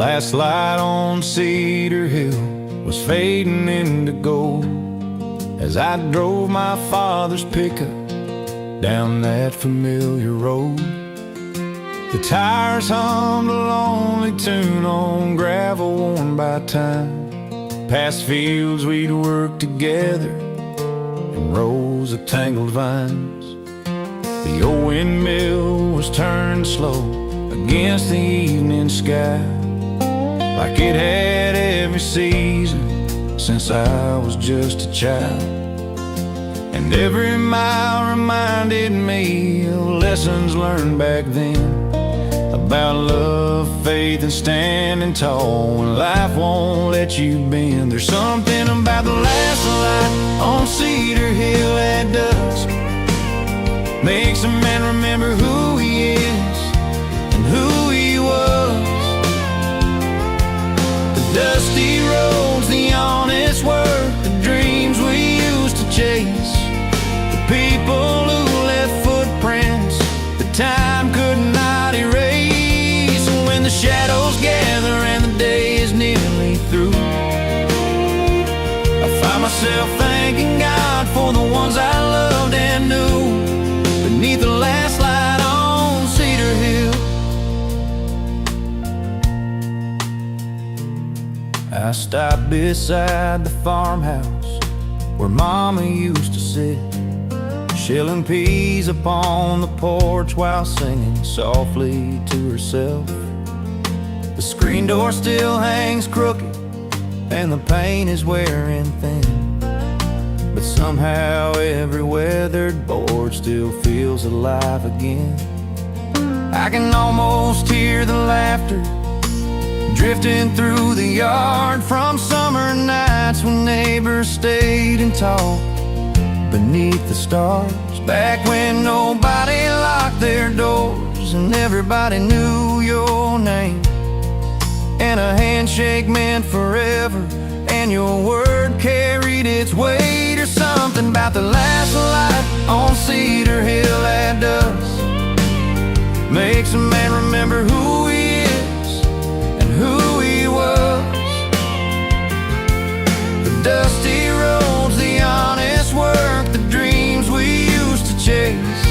last light on Cedar Hill was fading into gold as I drove my father's pickup down that familiar road. The tires hummed a lonely tune on gravel worn by time, past fields we'd worked together and rows of tangled vines. The old windmill was turned slow against the evening sky, like it had every season since I was just a child. And every mile reminded me of lessons learned back then, about love, faith, and standing tall when life won't let you bend. There's something about the last light on Cedar Hill at dusk, makes a man remember who he is and who he was. The dusty roads, the honest work, the dreams we used to chase, the people who left footprints that time could not erase. And when the shadows gather and the day is nearly through, I find myself thanking God for the ones I loved and knew beneath the last light on Cedar Hill. I stopped beside the farmhouse where Mama used to sit, shelling peas upon the porch while singing softly to herself. The screen door still hangs crooked and the paint is wearing thin, but somehow every weathered board still feels alive again. I can almost hear the laughter drifting through the yard from summer nights when neighbors stayed and talked beneath the stars, back when nobody locked their doors and everybody knew your name, and a handshake meant forever and your word carried its weight. Or something about the last light on Cedar Hill at dusk makes a man remember who he is and who he was. The dusty roads, the honest work, the dreams we used to chase,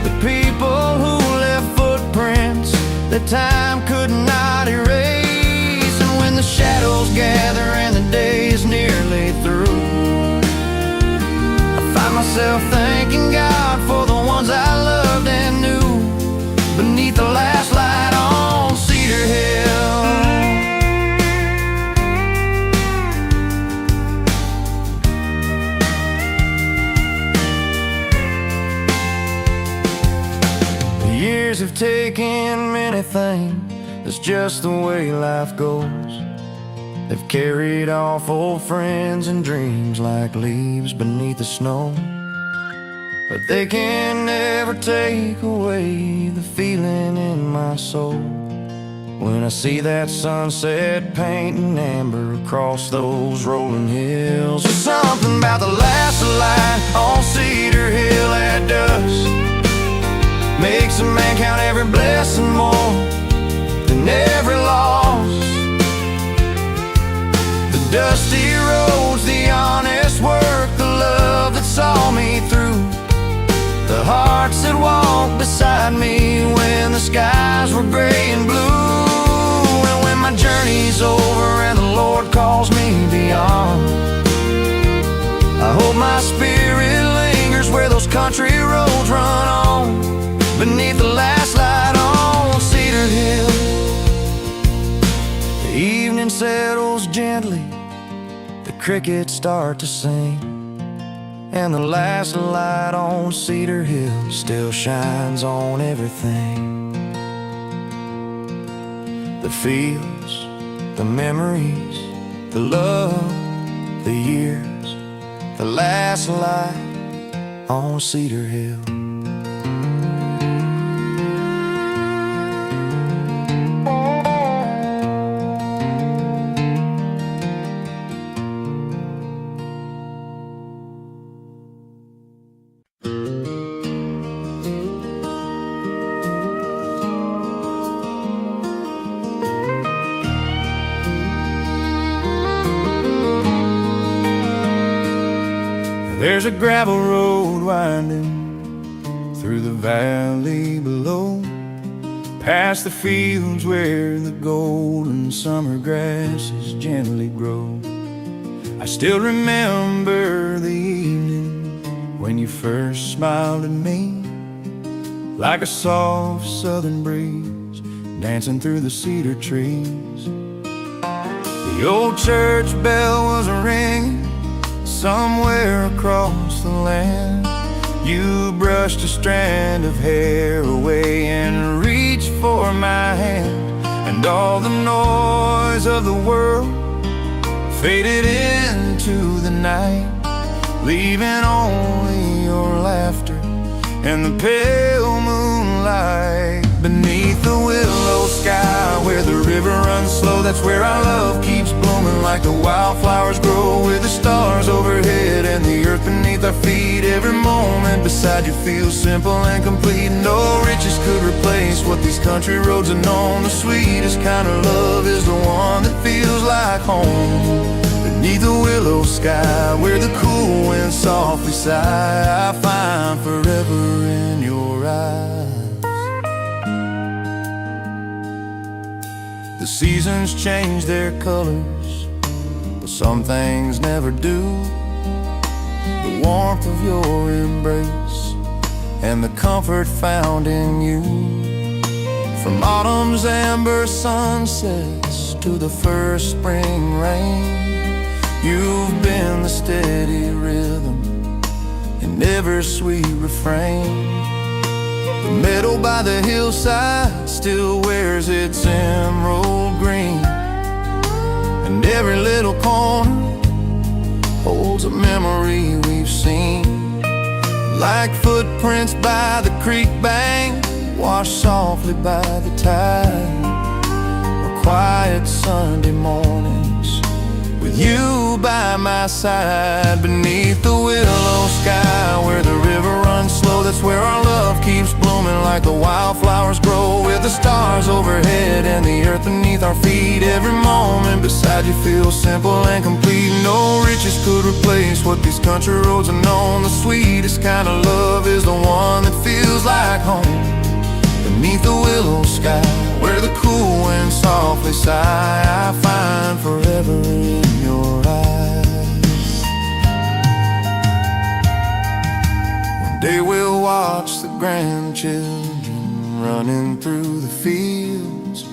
the people who left footprints that time could not erase. And when the shadows gather and the day is nearly through, I find myself thanking God for the ones I loved and knew beneath the last light on Cedar Hill. The years have taken many things, that's just the way life goes. They've carried off old friends and dreams like leaves beneath the snow, but they can never take away the feeling in my soul when I see that sunset painting amber across those rolling hills. There's something about the last light on Cedar Hill at dusk makes a man count every blessing more than every loss. The dusty roads, the honest work, the love that saw me through, the hearts that walked beside me when the skies were gray and blue. And when my journey's over and the Lord calls me beyond, I hope my spirit lingers where those country roads run on beneath the last light on Cedar Hill. The evening settles gently, the crickets start to sing, and the last light on Cedar Hill still shines on everything. The fields, the memories, the love, the years, the last light on Cedar Hill. There's a gravel road winding through the valley below, past the fields where the golden summer grasses gently grow. I still remember the evening when you first smiled at me, like a soft southern breeze dancing through the cedar trees. The old church bell was ringing somewhere across the land. You brushed a strand of hair away and reached for my hand, and all the noise of the world faded into the night, leaving only your laughter and the pale moonlight. Beneath the willow sky where the river runs slow, that's where our love keeps blooming like the wildflowers grow, with the stars overhead and the earth beneath our feet. Every moment beside you feels simple and complete. No riches could replace what these country roads have known. The sweetest kind of love is the one that feels like home. Beneath the willow sky where the cool wind softly sigh, I find forever in your eyes. The seasons change their colors, but some things never do. The warmth of your embrace and the comfort found in you. From autumn's amber sunsets to the first spring rain, you've been the steady rhythm in every sweet refrain. The meadow by the hillside still wears its emerald green, and every little corner holds a memory we've seen. Like footprints by the creek bank, washed softly by the tide, or quiet Sunday mornings with you by my side. Beneath the willow sky where the river runs slow, that's where our love keeps blooming like the wildflowers grow, with the stars overhead and the earth beneath our feet. Every moment beside you feels simple and complete. No riches could replace what these country roads have known. The sweetest kind of love is the one that feels like home. Beneath the willow sky where the cool wind softly sigh, I find forever in your eyes. One day we'll watch the grandchildren running through the fields,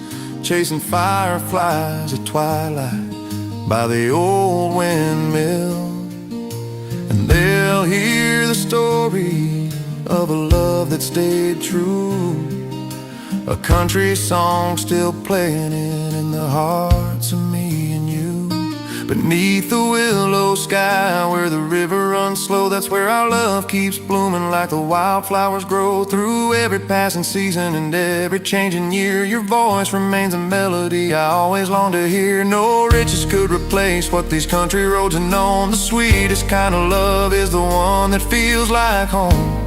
chasing fireflies at twilight by the old windmill, and they'll hear the story of a love that stayed true, a country song still playing in the hearts of me and you. Beneath the willow sky where the river runs slow, that's where our love keeps blooming like the wildflowers grow. Through every passing season and every changing year, your voice remains a melody I always long to hear. No riches could replace what these country roads have known. The sweetest kind of love is the one that feels like home.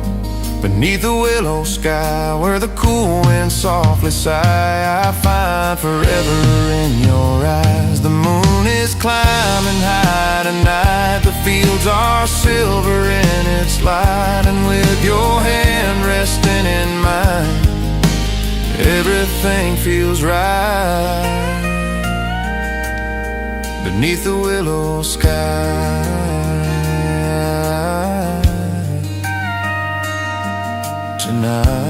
Beneath the willow sky where the cool wind softly sigh, I find forever in your eyes. The moon is climbing high tonight, the fields are silver in its light, and with your hand resting in mine, everything feels right. Beneath the willow sky tonight.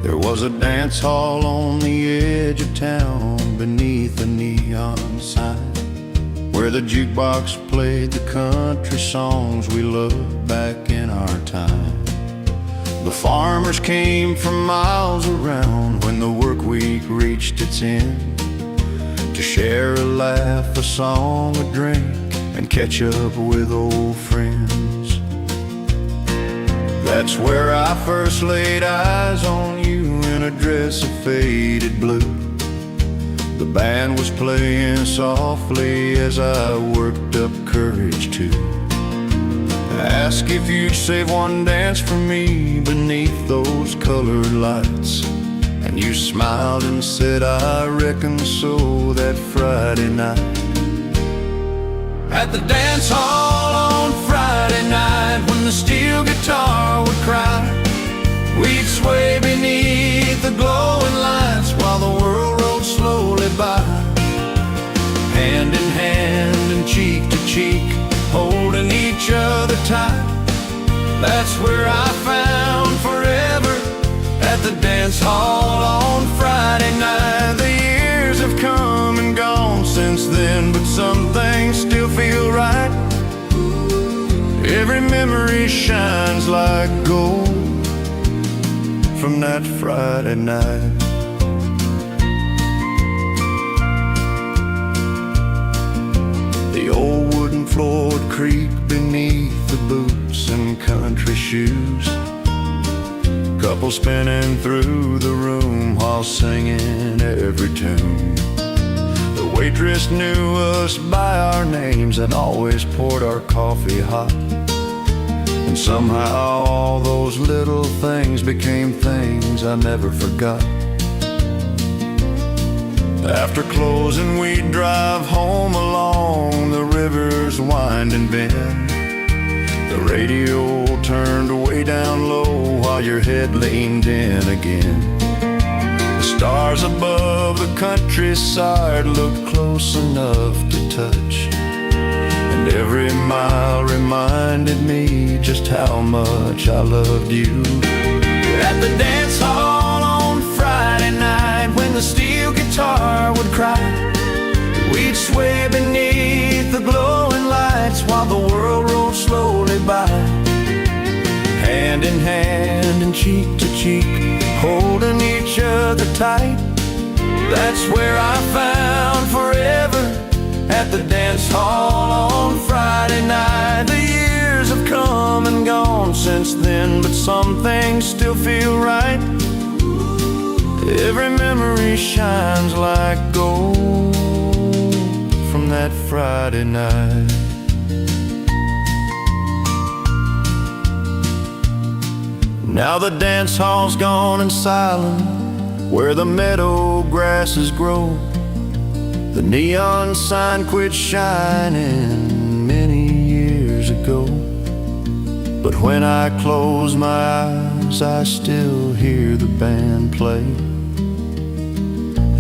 There was a dance hall on the edge of town beneath a neon sign, where the jukebox played the country songs we loved back in our time. The farmers came from miles around when the work week reached its end, to share a laugh, a song, a drink, and catch up with old friends. That's where I first laid eyes on you in a dress of faded blue. The band was playing softly as I worked up courage to ask if you'd save one dance for me beneath those colored lights. And you smiled and said, I reckon so, that Friday night. At the dance hall on Friday night, when the steel guitar would cry, we'd sway beneath the glowing lights while the world rolled slowly by. Hand in hand and cheek to cheek, holding each other tight. That's where I found forever, at the dance hall on Friday night. The years have come and gone since then, but some things still feel right. Every memory shines like gold from that Friday night. The old wooden floor would creak beneath the boots and country shoes. Couples spinning through the room while singing every tune. The waitress knew us by our names and always poured our coffee hot. And somehow all those little things became things I never forgot. After closing, we'd drive home along the river's winding bend. The radio turned way down low while your head leaned in again. The stars above the countryside looked close enough to touch, and every mile reminded me just how much I loved you. At the dance hall on Friday night, when the steel guitar would cry, we'd sway beneath the glowing lights while the world rolled slowly by. Hand in hand and cheek to cheek, holding each other tight. That's where I found forever, at the dance hall on Friday night. The years have come and gone since then, but some things still feel right. Every memory shines like gold from that Friday night. Now the dance hall's gone and silent, where the meadow grasses grow. The neon sign quit shining many years ago. But when I close my eyes, I still hear the band play,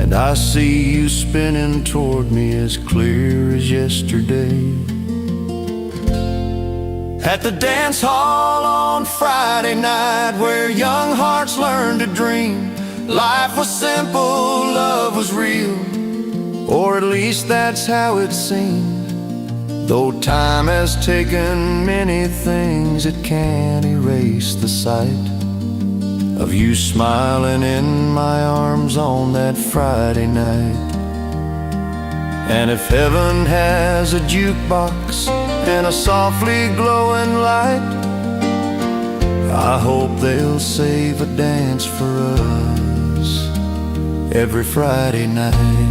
and I see you spinning toward me as clear as yesterday. At the dance hall on Friday night, where young hearts learned to dream, life was simple, love was real, or at least that's how it seemed. Though time has taken many things, it can't erase the sight of you smiling in my arms on that Friday night. And if heaven has a jukebox and a softly glowing light, I hope they'll save a dance for us every Friday night.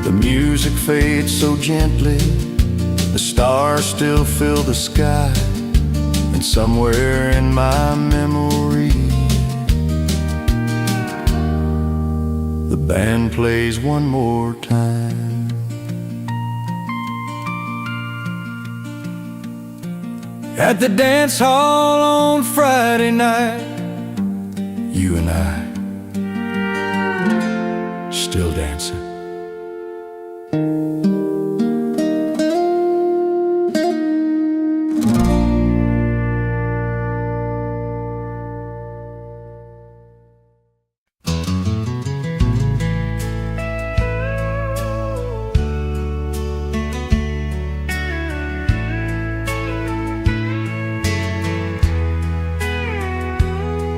The music fades so gently, the stars still fill the sky, and somewhere in my memory, the band plays one more time. At the dance hall on Friday night, you and I still dancing.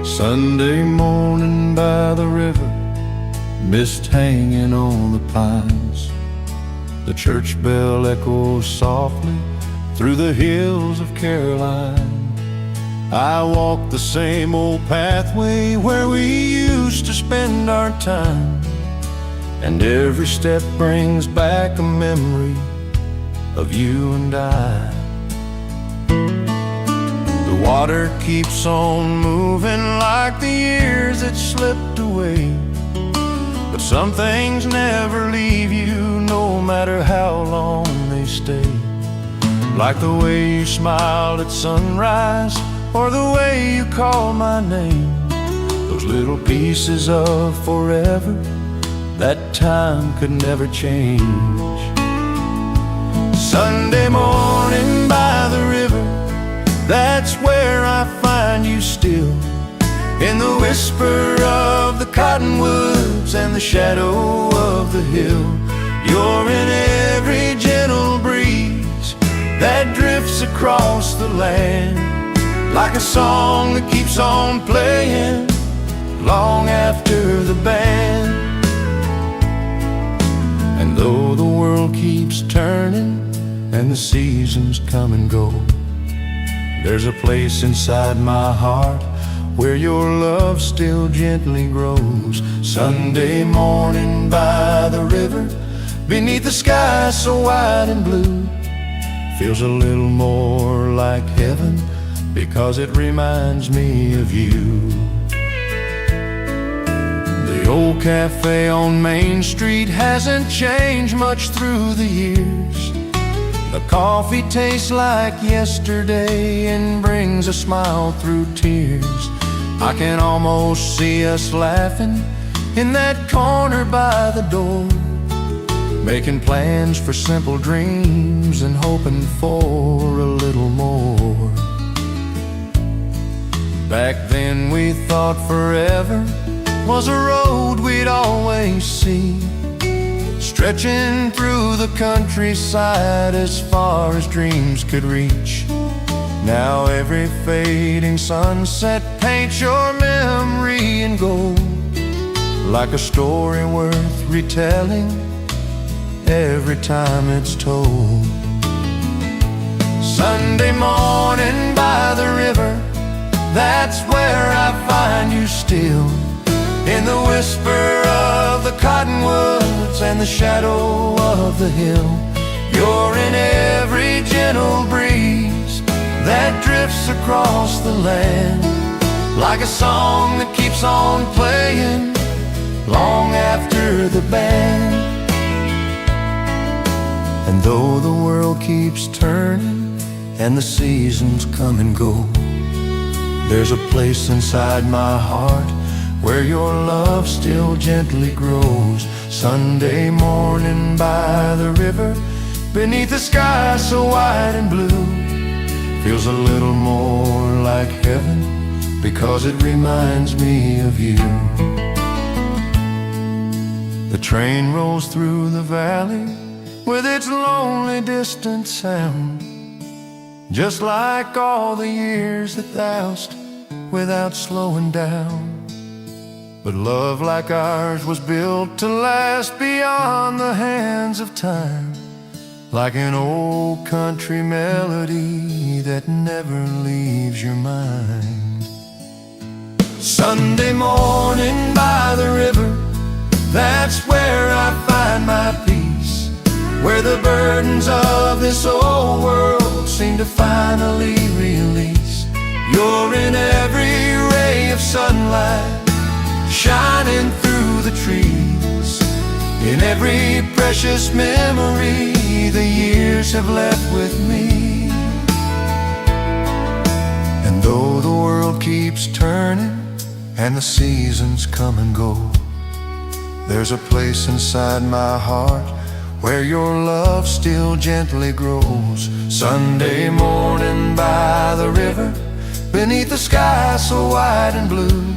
Sunday morning by the river, mist hanging on the pines. The church bell echoes softly through the hills of Caroline. I walk the same old pathway where we used to spend our time, and every step brings back a memory of you and I. The water keeps on moving like the years that slipped away, but some things never leave you, no matter how long they stay. Like the way you smiled at sunrise, or the way you called my name. Those little pieces of forever that time could never change. Sunday morning by the river, that's where I find you still, in the whisper of the cottonwoods and the shadow of the hill. You're in every gentle breeze that drifts across the land, like a song that keeps on playing long after the band. And though the world keeps turning and the seasons come and go, there's a place inside my heart where your love still gently grows. Sunday morning by the river, beneath the sky so wide and blue, feels a little more like heaven because it reminds me of you. The old cafe on Main Street hasn't changed much through the years. The coffee tastes like yesterday and brings a smile through tears. I can almost see us laughing in that corner by the door, making plans for simple dreams and hoping for a little more. Back then we thought forever was a road we'd always see, stretching through the countryside as far as dreams could reach. Now every fading sunset paints your memory in gold, like a story worth retelling every time it's told. Sunday morning by the river, that's where I find you still, in the whisper of the cottonwoods and the shadow of the hill. You're in every gentle breeze that drifts across the land, like a song that keeps on playing long after the band. And though the world keeps turning and the seasons come and go, there's a place inside my heart where your love still gently grows. Sunday morning by the river, beneath the sky so wide and blue, feels a little more like heaven because it reminds me of you. The train rolls through the valley with its lonely distant sound, just like all the years that thou'st without slowing down. But love like ours was built to last beyond the hands of time, like an old country melody that never leaves your mind. Sunday morning by the river, that's where I find my peace, where the burdens of this old world seem to finally release. You're in every ray of sunlight shining through the trees, in every precious memory the years have left with me. And though the world keeps turning and the seasons come and go, there's a place inside my heart where your love still gently grows. Sunday morning by the river, beneath the sky so wide and blue,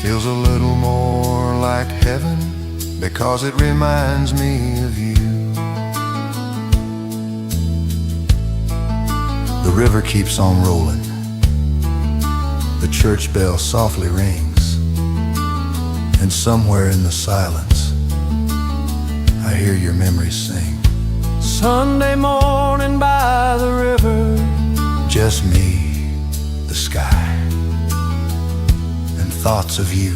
feels a little more like heaven because it reminds me of you. The river keeps on rolling, the church bell softly rings, and somewhere in the silence I hear your memories sing. Sunday morning by the river, just me, the sky, thoughts of you.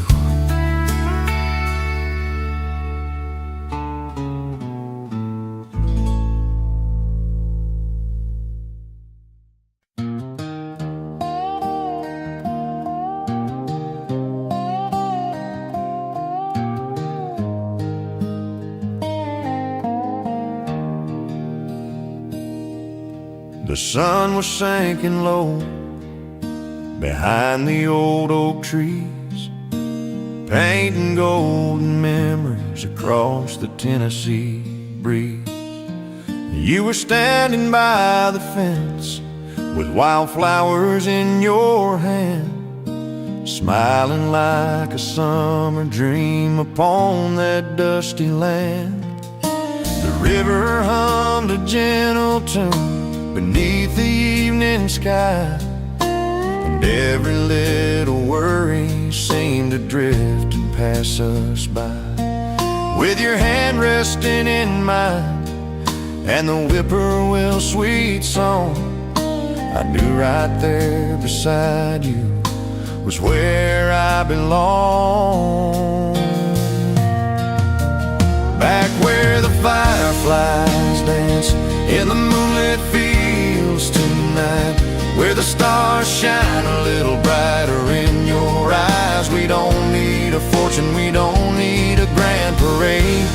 The sun was sinking low behind the old oak trees, painting golden memories across the Tennessee breeze. You were standing by the fence with wildflowers in your hand, smiling like a summer dream upon that dusty land. The river hummed a gentle tune beneath the evening sky, and every little worry seemed to drift and pass us by. With your hand resting in mine and the whippoorwill sweet song, I knew right there beside you was where I belong. Back where the fireflies dance in the moonlit fields tonight, where the stars shine a little brighter in your eyes. We don't need a fortune, we don't need a grand parade,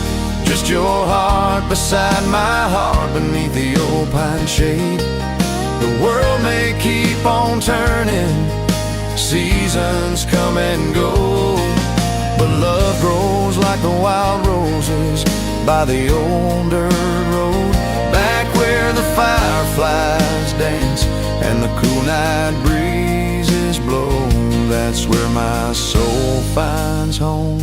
just your heart beside my heart beneath the old pine shade. The world may keep on turning, seasons come and go, but love grows like the wild roses by the old dirt road. Back where the fireflies dance and the cool night breezes blow, that's where my soul finds home.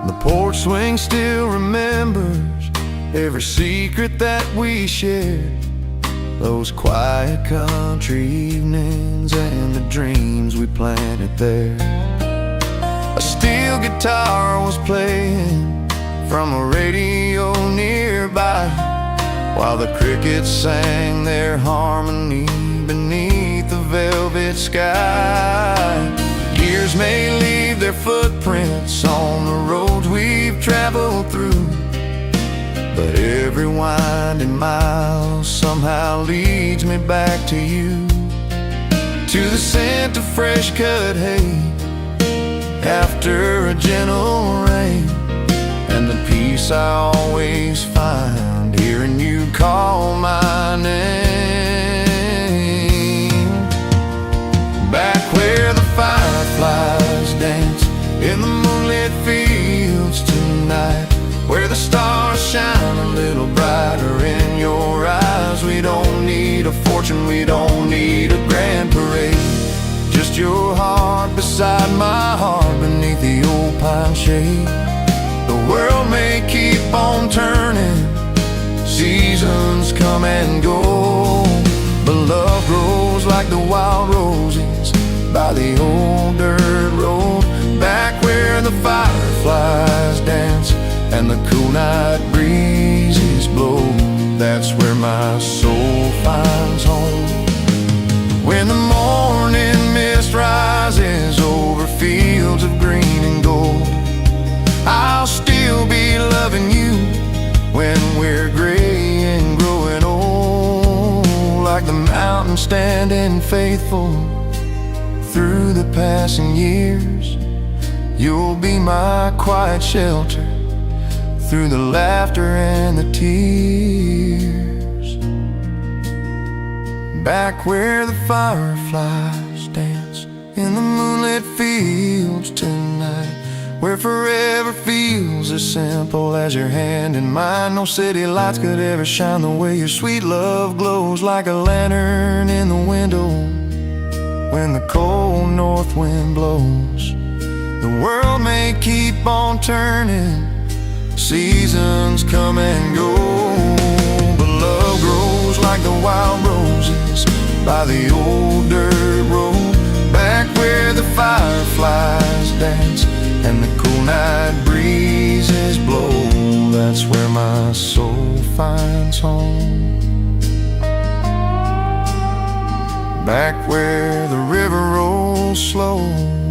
The porch swing still remembers every secret that we shared, those quiet country evenings and the dreams we planted there. A steel guitar was playing from a radio nearby, while the crickets sang their harmony beneath the velvet sky. Years may leave their footprints on the roads we've traveled through, but every winding mile somehow leads me back to you, to the scent of fresh cut hay after a gentle rain, and the peace I always find hearing you call my name. Back where the fireflies dance in the moonlit fields tonight, where the stars shine a little brighter in your eyes. We don't need a fortune, we don't need a grand parade, just your heart beside my heart beneath the old pine shade. The world may keep on turning, seasons come and go, but love grows like the wild roses by the old dirt road. Back where the fireflies dance and the cool night breezes blow, that's where my soul finds home. When the morning mist rises over fields of green and gold, I'll still be loving you when we're gray and growing old, like the mountain standing faithful through the passing years. You'll be my quiet shelter through the laughter and the tears. Back where the fireflies dance in the moonlit fields tonight, where forever feels as simple as your hand in mine. No city lights could ever shine the way your sweet love glows, like a lantern in the window when the cold north wind blows. The world may keep on turning, seasons come and go, but love grows like the wild roses by the old dirt road. Back where the fireflies dance and the cool night breezes blow, that's where my soul finds home. Back where the river rolls slow,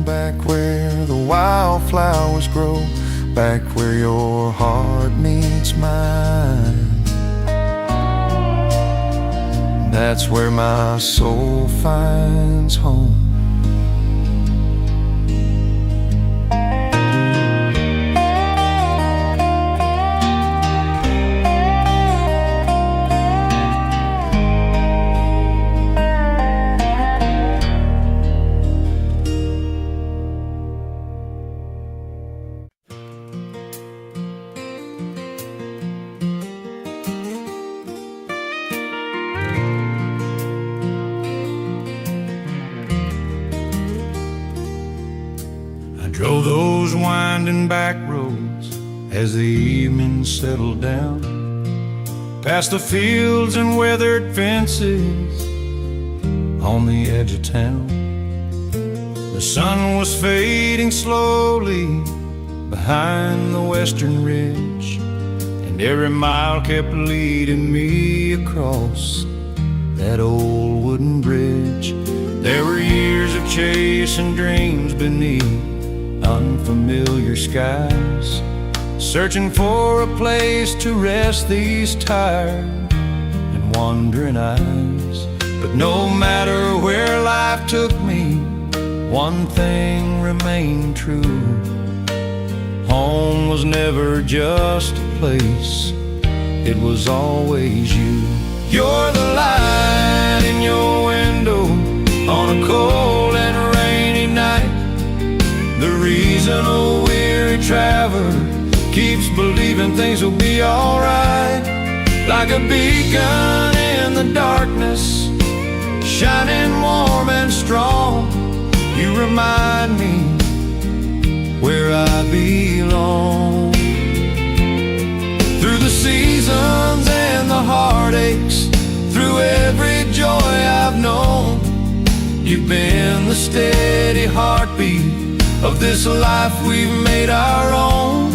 back where the wildflowers grow, back where your heart meets mine. That's where my soul finds home. Drove those winding back roads as the evening settled down, past the fields and weathered fences on the edge of town. The sun was fading slowly behind the western ridge, and every mile kept leading me across that old wooden bridge. There were years of chasing dreams beneath unfamiliar skies, searching for a place to rest these tired and wandering eyes. But no matter where life took me, one thing remained true: home was never just a place, it was always you. You're the light in your window on a cold and rainy night, the reason a weary traveler keeps believing things will be alright. Like a beacon in the darkness, shining warm and strong, you remind me where I belong. Through the seasons and the heartaches, through every joy I've known, you've been the steady heartbeat of this life we've made our own.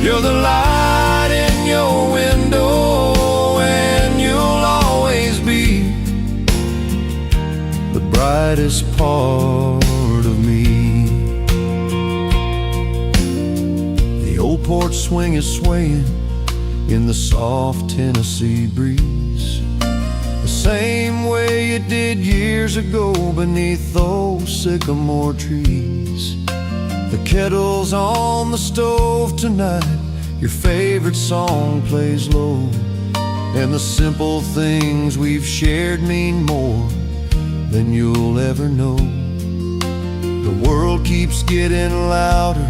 You're the light in your window, and you'll always be the brightest part of me. The old porch swing is swaying in the soft Tennessee breeze, the same way it did years ago beneath those sycamore trees. The kettle's on the stove tonight, your favorite song plays low, and the simple things we've shared mean more than you'll ever know. The world keeps getting louder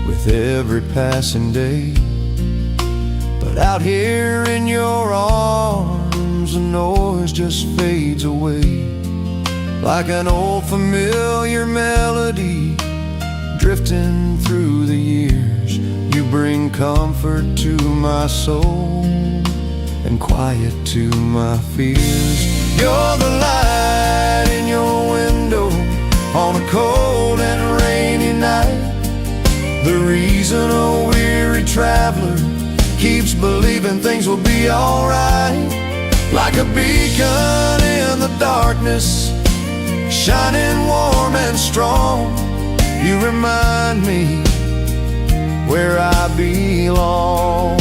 with every passing day, but out here in your arms the noise just fades away. Like an old familiar melody drifting through the years, you bring comfort to my soul and quiet to my fears. You're the light in your window on a cold and rainy night, the reason a weary traveler keeps believing things will be alright. Like a beacon in the darkness, shining warm and strong, you remind me where I belong.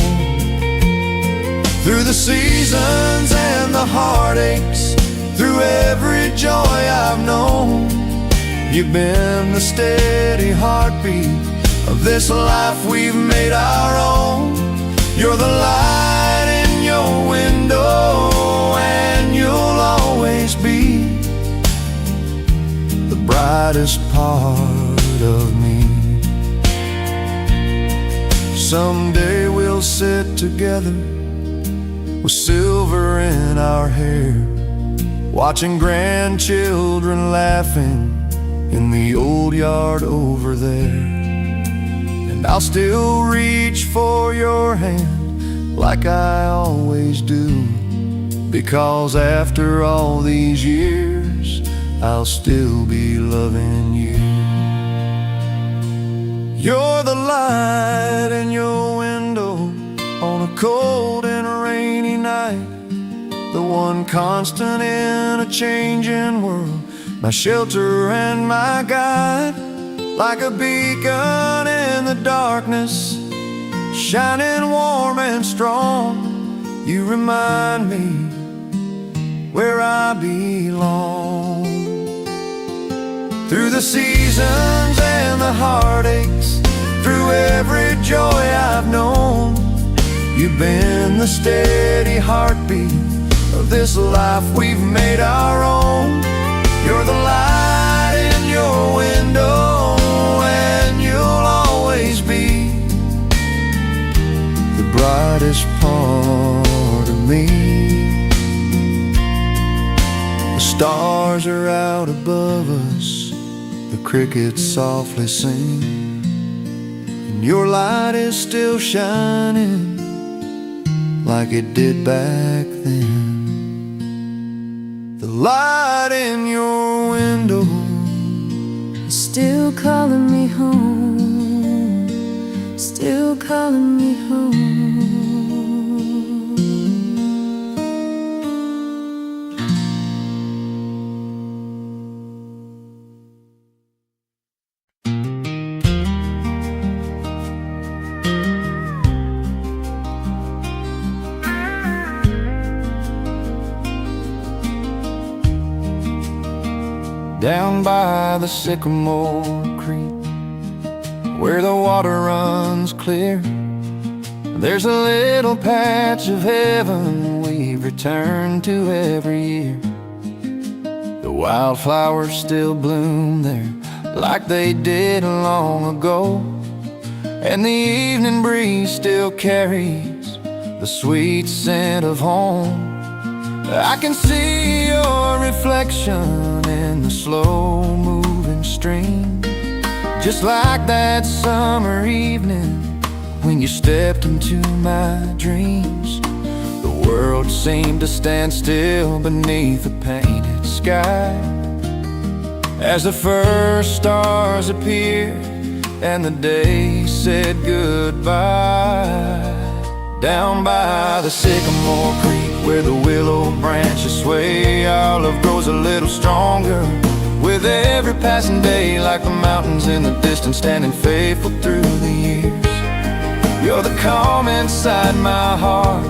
Through the seasons and the heartaches, through every joy I've known, you've been the steady heartbeat of this life we've made our own. You're the light in your window, and you'll always be the brightest part of me. Someday we'll sit together with silver in our hair, watching grandchildren laughing in the old yard over there. And I'll still reach for your hand like I always do, because after all these years I'll still be loving you. You're the light in your window on a cold and rainy night, the one constant in a changing world, my shelter and my guide. Like a beacon in the darkness, shining warm and strong, you remind me where I belong. Through the seasons and the heartaches, through every joy I've known, you've been the steady heartbeat of this life we've made our own. You're the light in your window, and you'll always be the brightest part of me. The stars are out above us, the crickets softly sing, and your light is still shining like it did back then. The light in your window is still calling me home, still calling me home. Down by the sycamore creek, where the water runs clear, there's a little patch of heaven we return to every year. The wildflowers still bloom there like they did long ago, and the evening breeze still carries the sweet scent of home. I can see your reflection in the slow-moving stream, just like that summer evening when you stepped into my dreams. The world seemed to stand still beneath a painted sky as the first stars appeared and the day said goodbye. Down by the sycamore creek, where the willow branches sway, our love grows a little stronger with every passing day, like the mountains in the distance standing faithful through the years. You're the calm inside my heart,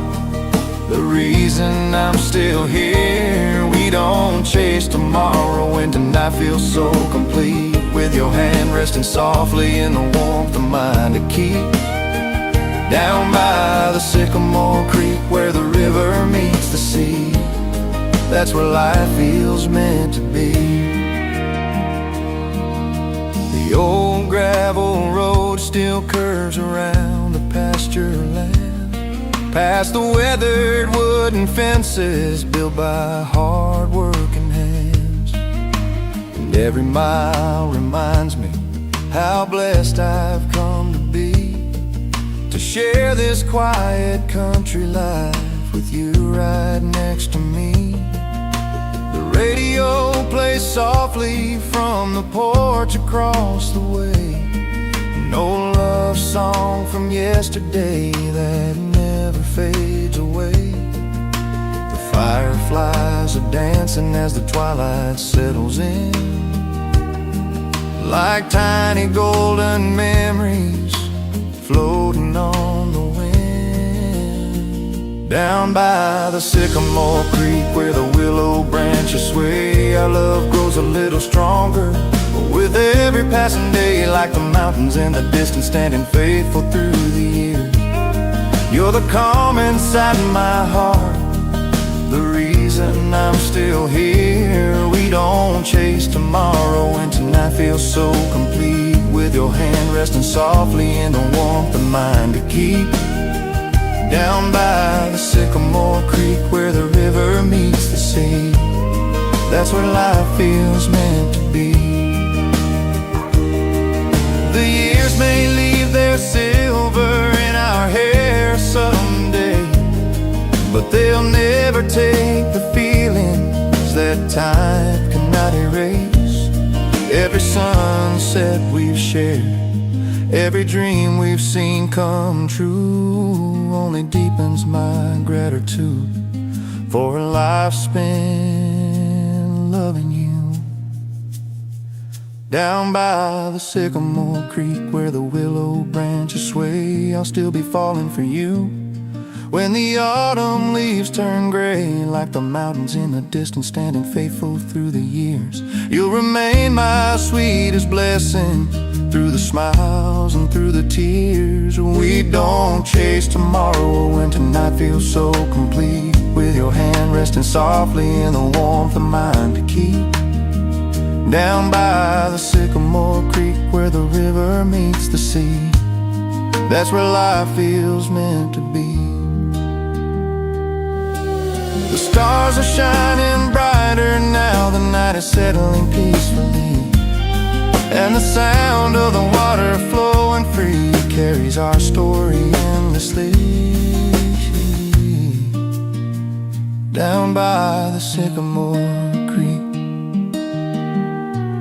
the reason I'm still here. We don't chase tomorrow when tonight feels so complete, with your hand resting softly in the warmth of mine to keep. Down by the sycamore creek, where the river meets the sea, that's where life feels meant to be. The old gravel road still curves around the pasture land, past the weathered wooden fences built by hard-working hands. And every mile reminds me how blessed I've come to be, to share this quiet country life with you right next to me. The radio plays softly from the porch across the way, an old love song from yesterday that never fades away. The fireflies are dancing as the twilight settles in, like tiny golden memories floating on the wind. Down by the sycamore creek, where the willow branches sway, our love grows a little stronger with every passing day, like the mountains in the distance standing faithful through the years. You're the calm inside my heart, the reason I'm still here. We don't chase tomorrow when tonight feels so complete, with your hand resting softly in the warmth of mine to keep. Down by the sycamore creek, where the river meets the sea, that's where life feels meant to be. The years may leave their silver in our hair someday, but they'll never take the feelings that time cannot erase. Every sunset we've shared, every dream we've seen come true, only deepens my gratitude for a life spent loving you. Down by the sycamore creek where the willow branches sway, I'll still be falling for you. When the autumn leaves turn gray, like the mountains in the distance, standing faithful through the years, you'll remain my sweetest blessing, through the smiles and through the tears. We don't chase tomorrow when tonight feels so complete, with your hand resting softly in the warmth of mine to keep. Down by the sycamore creek where the river meets the sea, that's where life feels meant to be. The stars are shining brighter now, the night is settling peacefully, and the sound of the water flowing free carries our story endlessly. Down by the sycamore creek,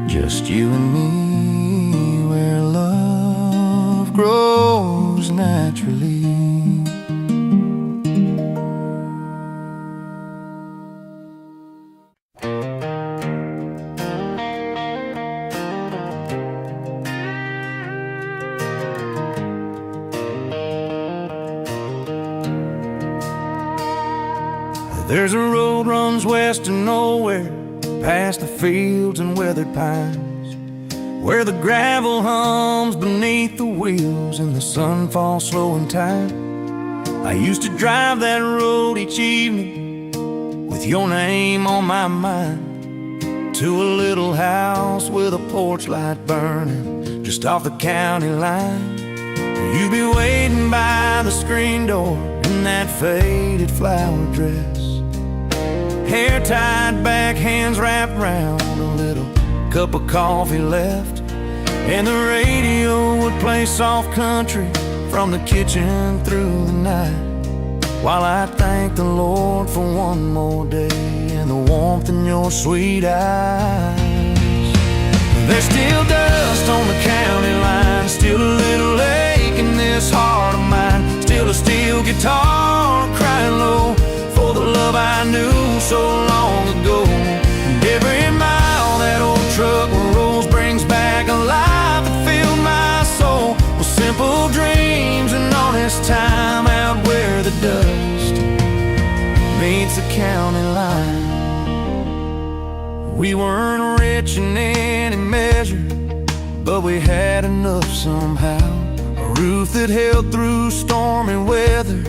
just you and me, where love grows naturally. There's a road runs west of nowhere, past the fields and weathered pines, where the gravel hums beneath the wheels and the sun falls slow in time. I used to drive that road each evening with your name on my mind, to a little house with a porch light burning just off the county line. You'd be waiting by the screen door in that faded flower dress, hair tied back, hands wrapped round, a little cup of coffee left, and the radio would play soft country from the kitchen through the night, while I thank the Lord for one more day and the warmth in your sweet eyes. There's still dust on the county line, still a little ache in this heart of mine, still a steel guitar crying low for the love I knew so long ago. And every mile that old truck rolls brings back a life that filled my soul with simple dreams and honest time, out where the dust meets the county line. We weren't rich in any measure, but we had enough somehow, a roof that held through stormy weather,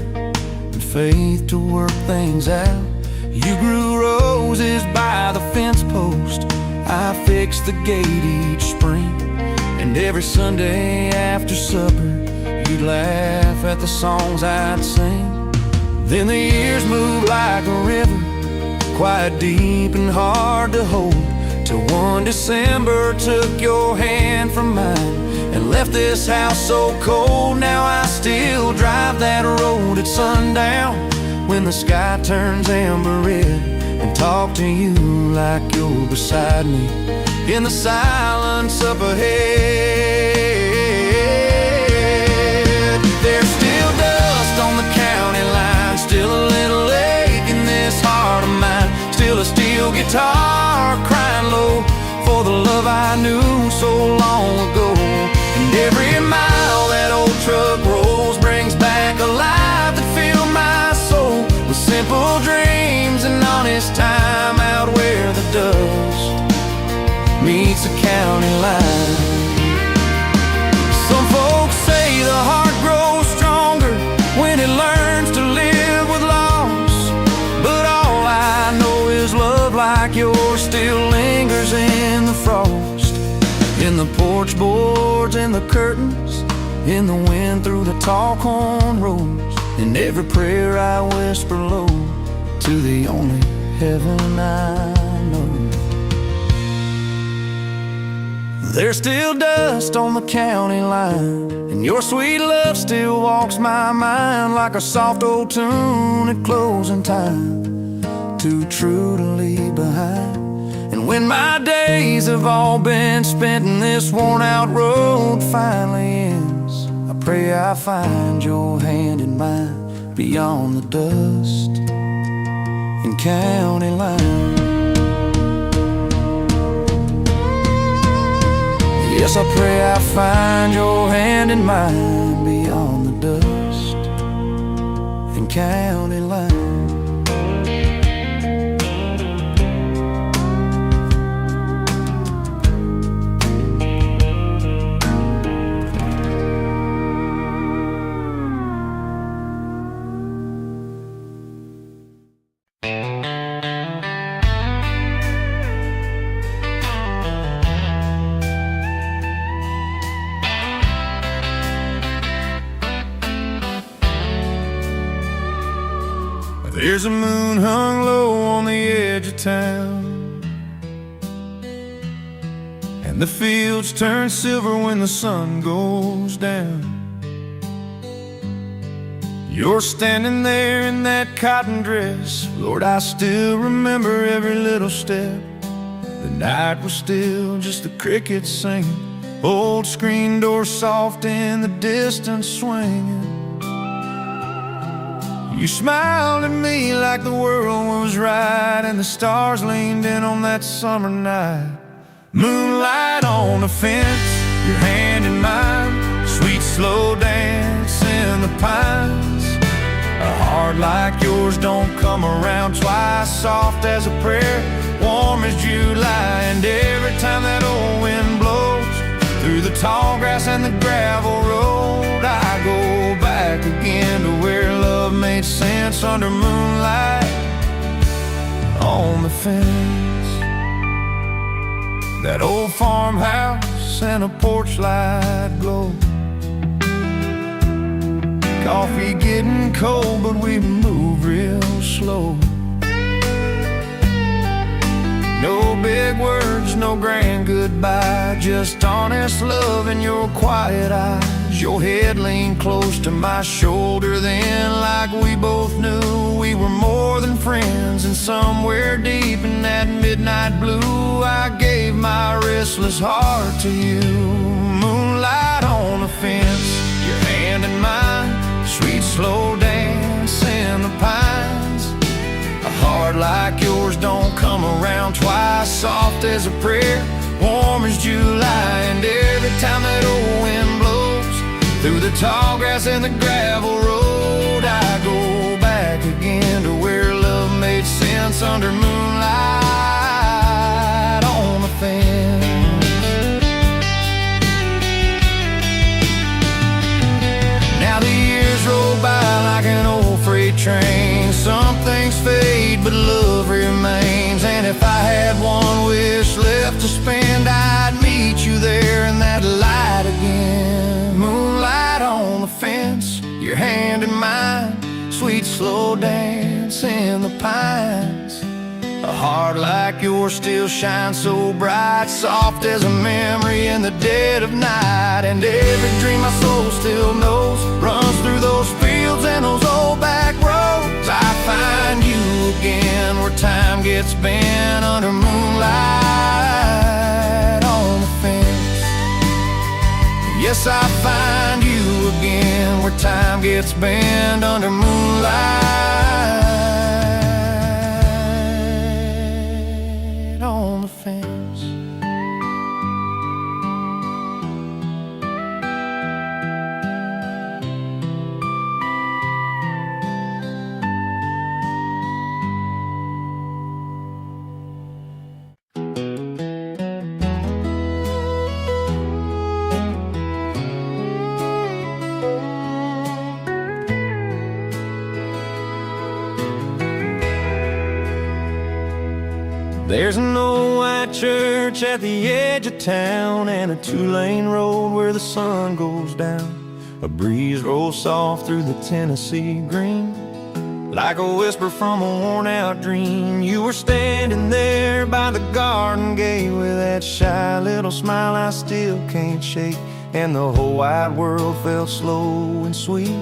faith to work things out. You grew roses by the fence post, I fixed the gate each spring, and every Sunday after supper you'd laugh at the songs I'd sing. Then the years moved like a river, quiet, deep, and hard to hold, till one December took your hand from mine and left this house so cold. Now I still drive that road at sundown when the sky turns amber red, and talk to you like you're beside me in the silence up ahead. There's still dust on the county line, still a little ache in this heart of mine, still a steel guitar crying low for the love I knew so long ago. And every mile that old truck rolls brings back a life that filled my soul with simple dreams and honest time, out where the dust meets the county line. Some folks say the heart grows stronger when it learns to live with loss, but all I know is love like yours still lingers in the frost, in the porch boards and the curtains, in the wind through the tall cornrows, in every prayer I whisper low to the only heaven I know. There's still dust on the county line, and your sweet love still walks my mind like a soft old tune at closing time, too true to leave behind. And when my days have all been spent and this worn out road finally ends, I pray I find your hand in mine beyond the dust, and county line. Yes, I pray I find your hand in mine beyond the dust and county line. There's a moon hung low on the edge of town, and the fields turn silver when the sun goes down. You're standing there in that cotton dress. Lord, I still remember every little step. The night was still, just the crickets singing, old screen door soft in the distance swinging. You smiled at me like the world was right, and the stars leaned in on that summer night. Moonlight on the fence, your hand in mine, sweet slow dance in the pines. A heart like yours don't come around twice, soft as a prayer, warm as July. And every time that old wind blows through the tall grass and the gravel road, I go back again to where love made sense under moonlight on the fence. That old farmhouse and a porch light glow, coffee getting cold, but we move real slow. No big words, no grand goodbye, just honest love in your quiet eyes. Your head leaned close to my shoulder then, like we both knew we were more than friends. And somewhere deep in that midnight blue, I gave my restless heart to you. Moonlight on the fence, your hand in mine, sweet slow dance in the pines. A heart like yours don't come around twice, soft as a prayer, warm as July. And every time that old wind blows through the tall grass and the gravel road, I go back again to where love made sense under moonlight on the fence. Now the years roll by like an old freight train. Some things fade, but love remains. And if I had one wish left to spend, I'd meet you there in that light again. Moonlight on the fence, your hand in mine, sweet slow dance in the pines. A heart like yours still shines so bright, soft as a memory in the dead of night. And every dream my soul still knows runs through those fields and those old back roads. I find you again where time gets bent under moonlight on the fence. Yes, I find you again where time gets bent under moonlight on the fence. There's an old white church at the edge of town, and a two-lane road where the sun goes down. A breeze rolls soft through the Tennessee green, like a whisper from a worn-out dream. You were standing there by the garden gate with that shy little smile I still can't shake, and the whole wide world felt slow and sweet,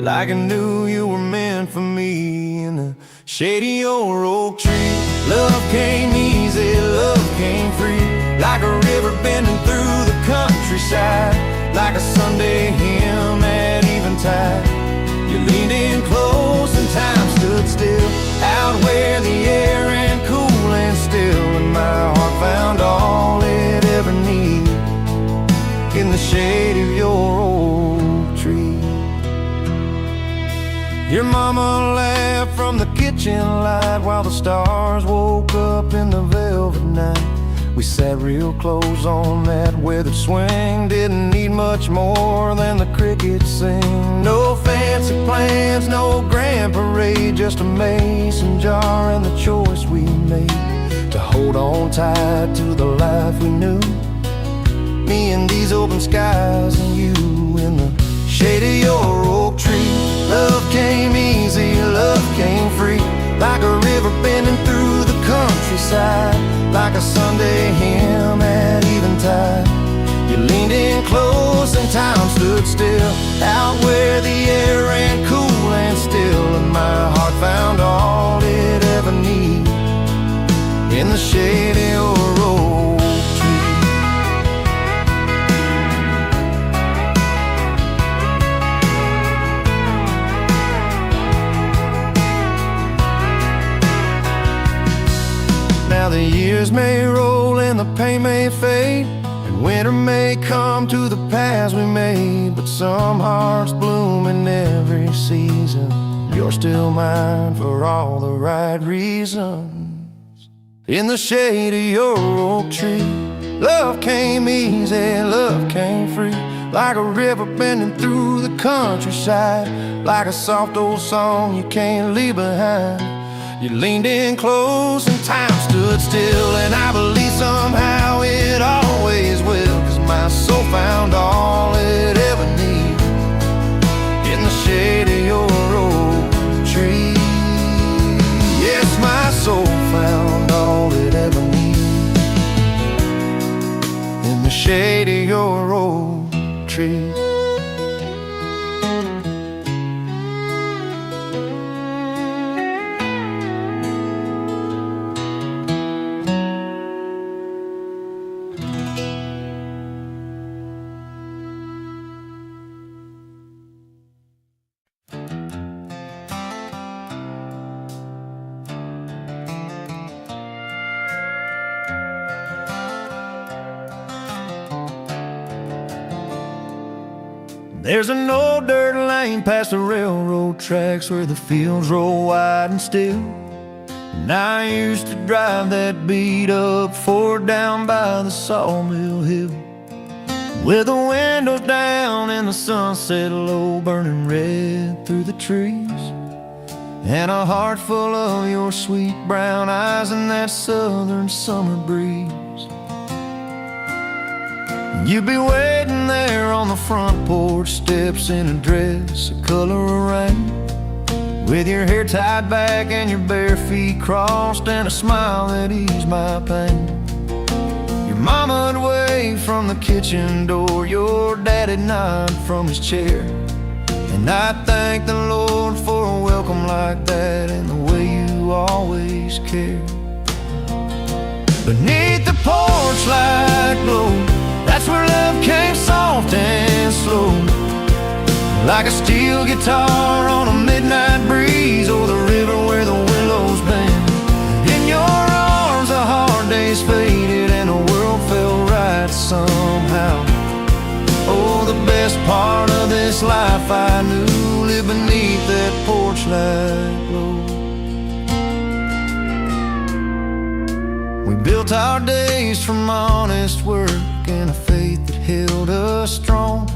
like I knew you were meant for me. In the shady old oak tree, love came easy, love came free, like a river bending through the countryside, like a Sunday hymn at eventide. You leaned in close and time stood still, out laugh from the kitchen light while the stars woke up in the velvet night. We sat real close on that weathered swing, didn't need much more than the crickets sing. No fancy plans, no grand parade, just a mason jar and the choice we made to hold on tight to the life we knew. Me and these open skies and you in the shade of your oak tree. Love came easy, love came free, like a river bending through the countryside, like a Sunday hymn at eventide. You leaned in close and time stood still, out where the air ran cool and still, and my heart found all it ever needed in the shade of your oak tree. Now the years may roll and the pain may fade, and winter may come to the paths we made, but some hearts bloom in every season. You're still mine for all the right reasons. In the shade of your oak tree, love came easy, love came free, like a river bending through the countryside, like a soft old song you can't leave behind. You leaned in close and time stood still, and I believe somehow it always will, 'cause my soul found all it ever needed in the shade of your oak tree. Yes, my soul found all it ever needed in the shade of your oak tree. There's an old dirt lane past the railroad tracks where the fields roll wide and still, and I used to drive that beat up Ford down by the sawmill hill, with the windows down and the sunset low burning red through the trees, and a heart full of your sweet brown eyes and that southern summer breeze. You'd be waiting there on the front porch steps in a dress the color of rain, with your hair tied back and your bare feet crossed and a smile that eased my pain. Your mama'd wave from the kitchen door, your daddy'd nod from his chair, and I thank the Lord for a welcome like that and the way you always cared. Beneath the porch light glow, that's where love came soft and slow, like a steel guitar on a midnight breeze, or the river where the willows bend. In your arms the hard days faded and the world felt right somehow. Oh, the best part of this life I knew lived beneath that porch light glow. We built our days from honest work and a faith that held us strong.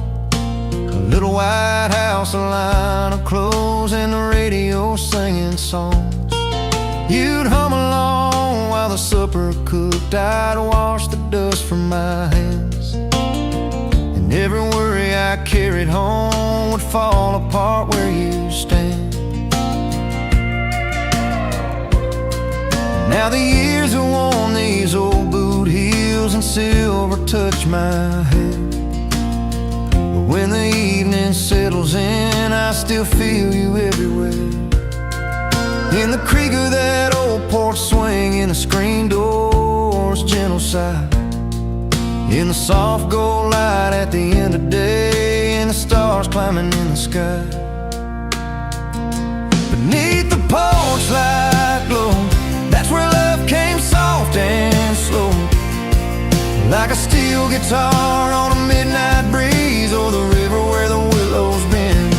A little white house, a line of clothes, and the radio singing songs. You'd hum along while the supper cooked, I'd wash the dust from my hands, and every worry I carried home would fall apart where you stand. Now the years have worn these old boot heels and silver touch my head, but when the evening settles in I still feel you everywhere. In the creak of that old porch swing, in the screen door's gentle sigh, in the soft gold light at the end of day, and the stars climbing in the sky. Beneath the porch light glow, that's where love came soft and slow, like a steel guitar on a midnight breeze, or the river where the willows bend.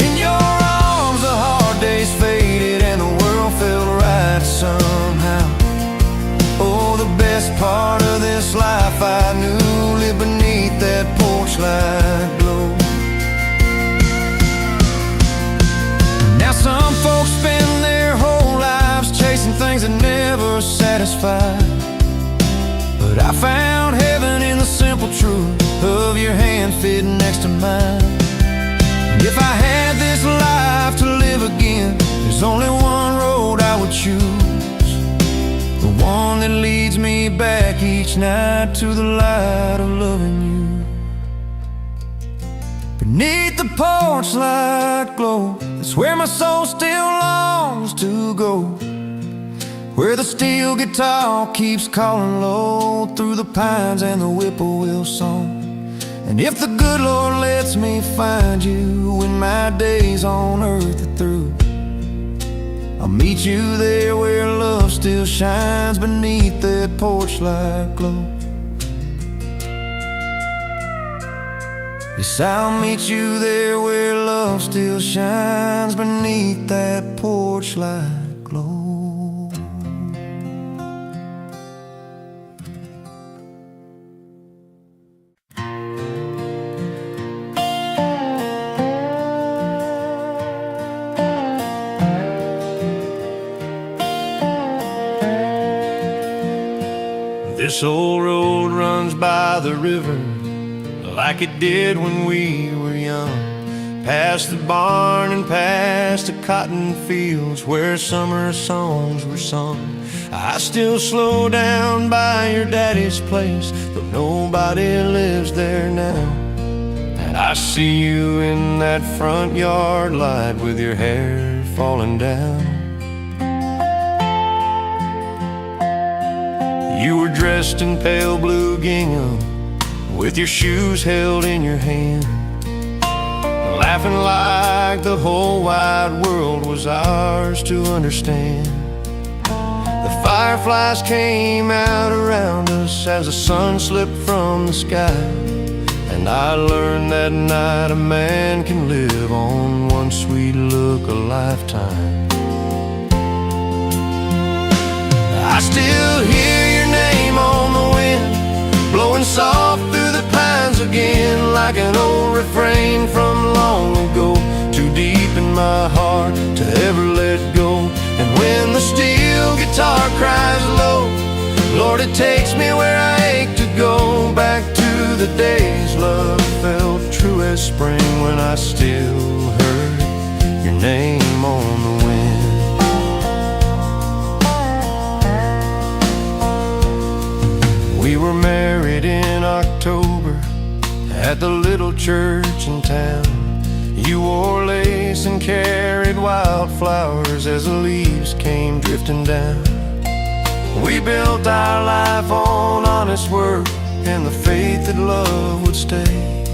In your arms the hard days fade satisfied. But I found heaven in the simple truth of your hand fitting next to mine. And if I had this life to live again, there's only one road I would choose, the one that leads me back each night to the light of loving you. Beneath the porch light glow, that's where my soul still longs to go, where the steel guitar keeps calling low through the pines and the whippoorwill song. And if the good Lord lets me find you when my days on earth are through, I'll meet you there where love still shines beneath that porch light glow. Yes, I'll meet you there where love still shines beneath that porch light glow. This old road runs by the river like it did when we were young, past the barn and past the cotton fields where summer songs were sung. I still slow down by your daddy's place, though nobody lives there now. And I see you in that front yard light with your hair falling down. You were dressed in pale blue gingham, with your shoes held in your hand, laughing like the whole wide world was ours to understand. The fireflies came out around us as the sun slipped from the sky, and I learned that night a man can live on one sweet look a lifetime. I still hear your name on the wind, blowing soft through the pines again, like an old refrain from long ago, too deep in my heart to ever let go. And when the steel guitar cries low, Lord, it takes me where I ache to go, back to the days love felt true as spring, when I still heard your name on the wind. We were married in October at the little church in town. You wore lace and carried wildflowers as the leaves came drifting down. We built our life on honest work and the faith that love would stay,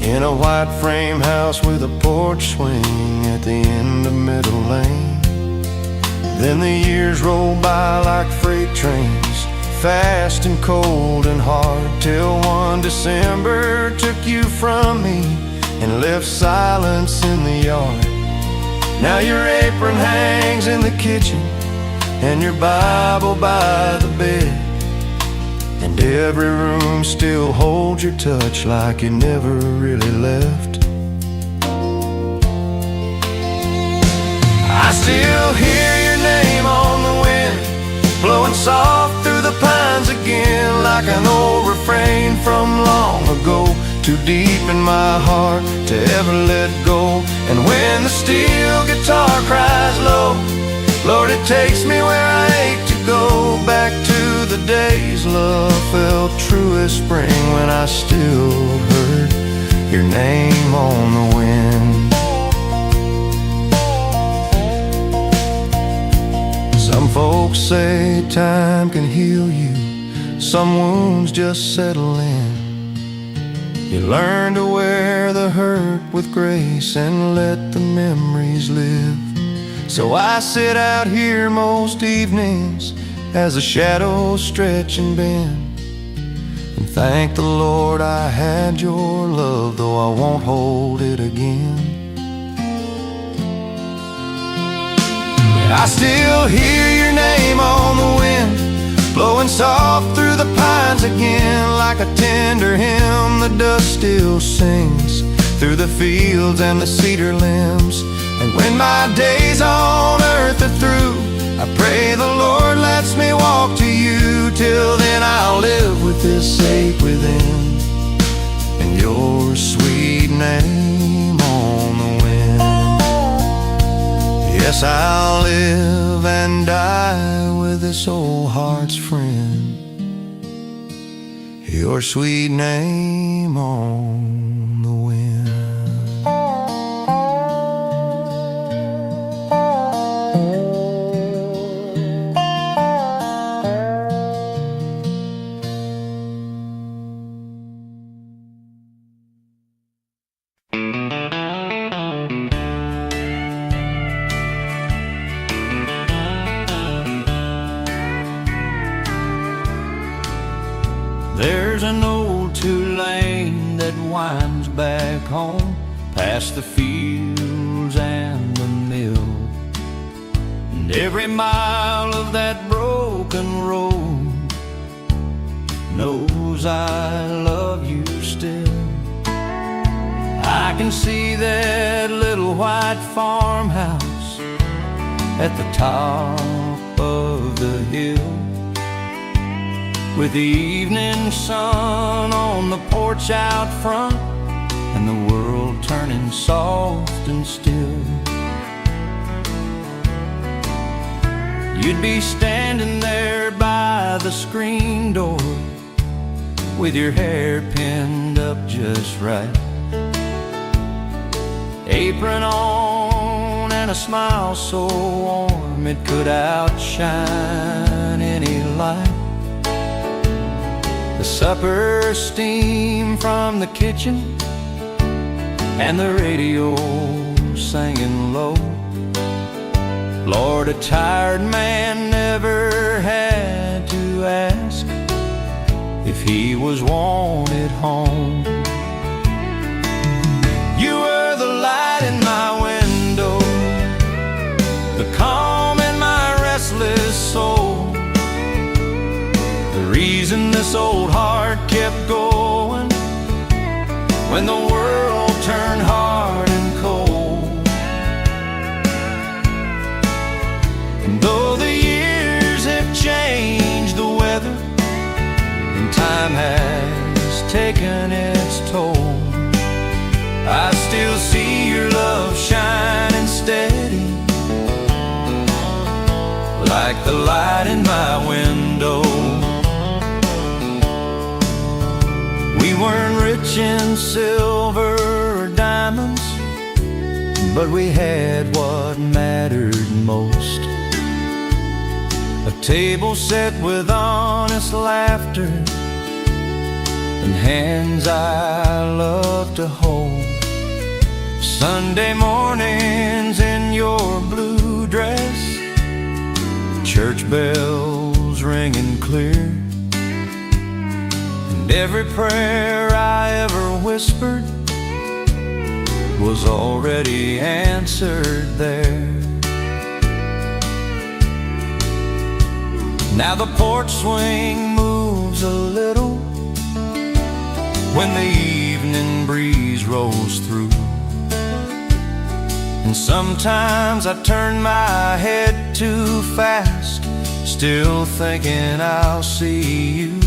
in a white frame house with a porch swing at the end of Middle Lane. Then the years rolled by like freight trains, fast and cold and hard, till one December took you from me and left silence in the yard. Now your apron hangs in the kitchen and your Bible by the bed, and every room still holds your touch like you never really left. I still hear your name on the wind, blowing soft through the pines again, like an old refrain from long ago, too deep in my heart to ever let go. And when the steel guitar cries low, Lord, it takes me where I ache to go, back to the days love felt true as spring, when I still heard your name on the wind. Some folks say time can heal you, some wounds just settle in. You learn to wear the hurt with grace and let the memories live. So I sit out here most evenings as the shadows stretch and bend, and thank the Lord I had your love, though I won't hold it again. I still hear your name on the wind, blowing soft through the pines again, like a tender hymn the dust still sings through the fields and the cedar limbs. And when my days on earth are through, I pray the Lord lets me walk to name on the wind. Yes, I'll live and die with this old heart's friend, your sweet name on the wind. There's an old two-lane that winds back home, past the fields and the mill. And every mile of that broken road knows I love you still. I can see that little white farmhouse at the top of the hill, with the evening sun on the porch out front, and the world turning soft and still. You'd be standing there by the screen door, with your hair pinned up just right, apron on and a smile so warm it could outshine any light. The supper steam from the kitchen, and the radio singing low. Lord, a tired man never had to ask if he was wanted home. You were the light in my window, the calm in my restless soul, the reason this old heart kept going when the world turned hard and cold. And though the years have changed the weather, and time has taken its toll, I still see your love shining steady, like the light in my window. We weren't rich in silver or diamonds, but we had what mattered most: a table set with honest laughter, and hands I love to hold. Sunday mornings in your blue dress, church bells ringing clear, and every prayer I ever whispered was already answered there. Now the porch swing moves a little when the evening breeze rolls through, and sometimes I turn my head too fast, still thinking I'll see you.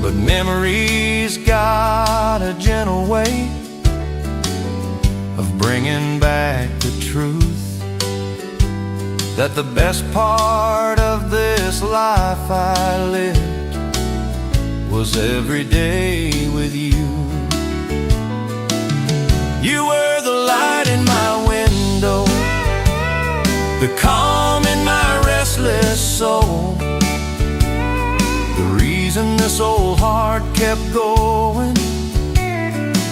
But memory's got a gentle way of bringing back the truth, that the best part of this life I lived was every day with you. You were the light in my window, the calm in my restless soul, the reason this old heart kept going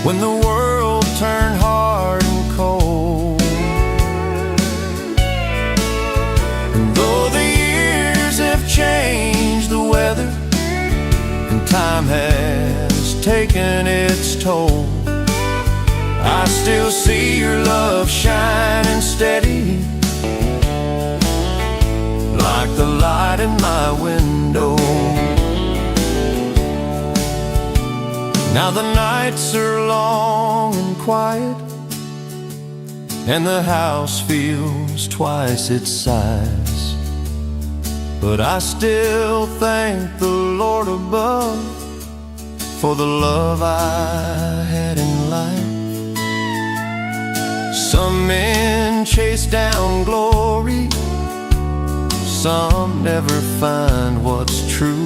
when the world turned hard and cold. And though the years have changed the weather, and time has taken its toll, I still see your love shining steady, like the light in my window. Now the nights are long and quiet, and the house feels twice its size, but I still thank the Lord above for the love I had in life. Some men chase down glory, some never find what's true.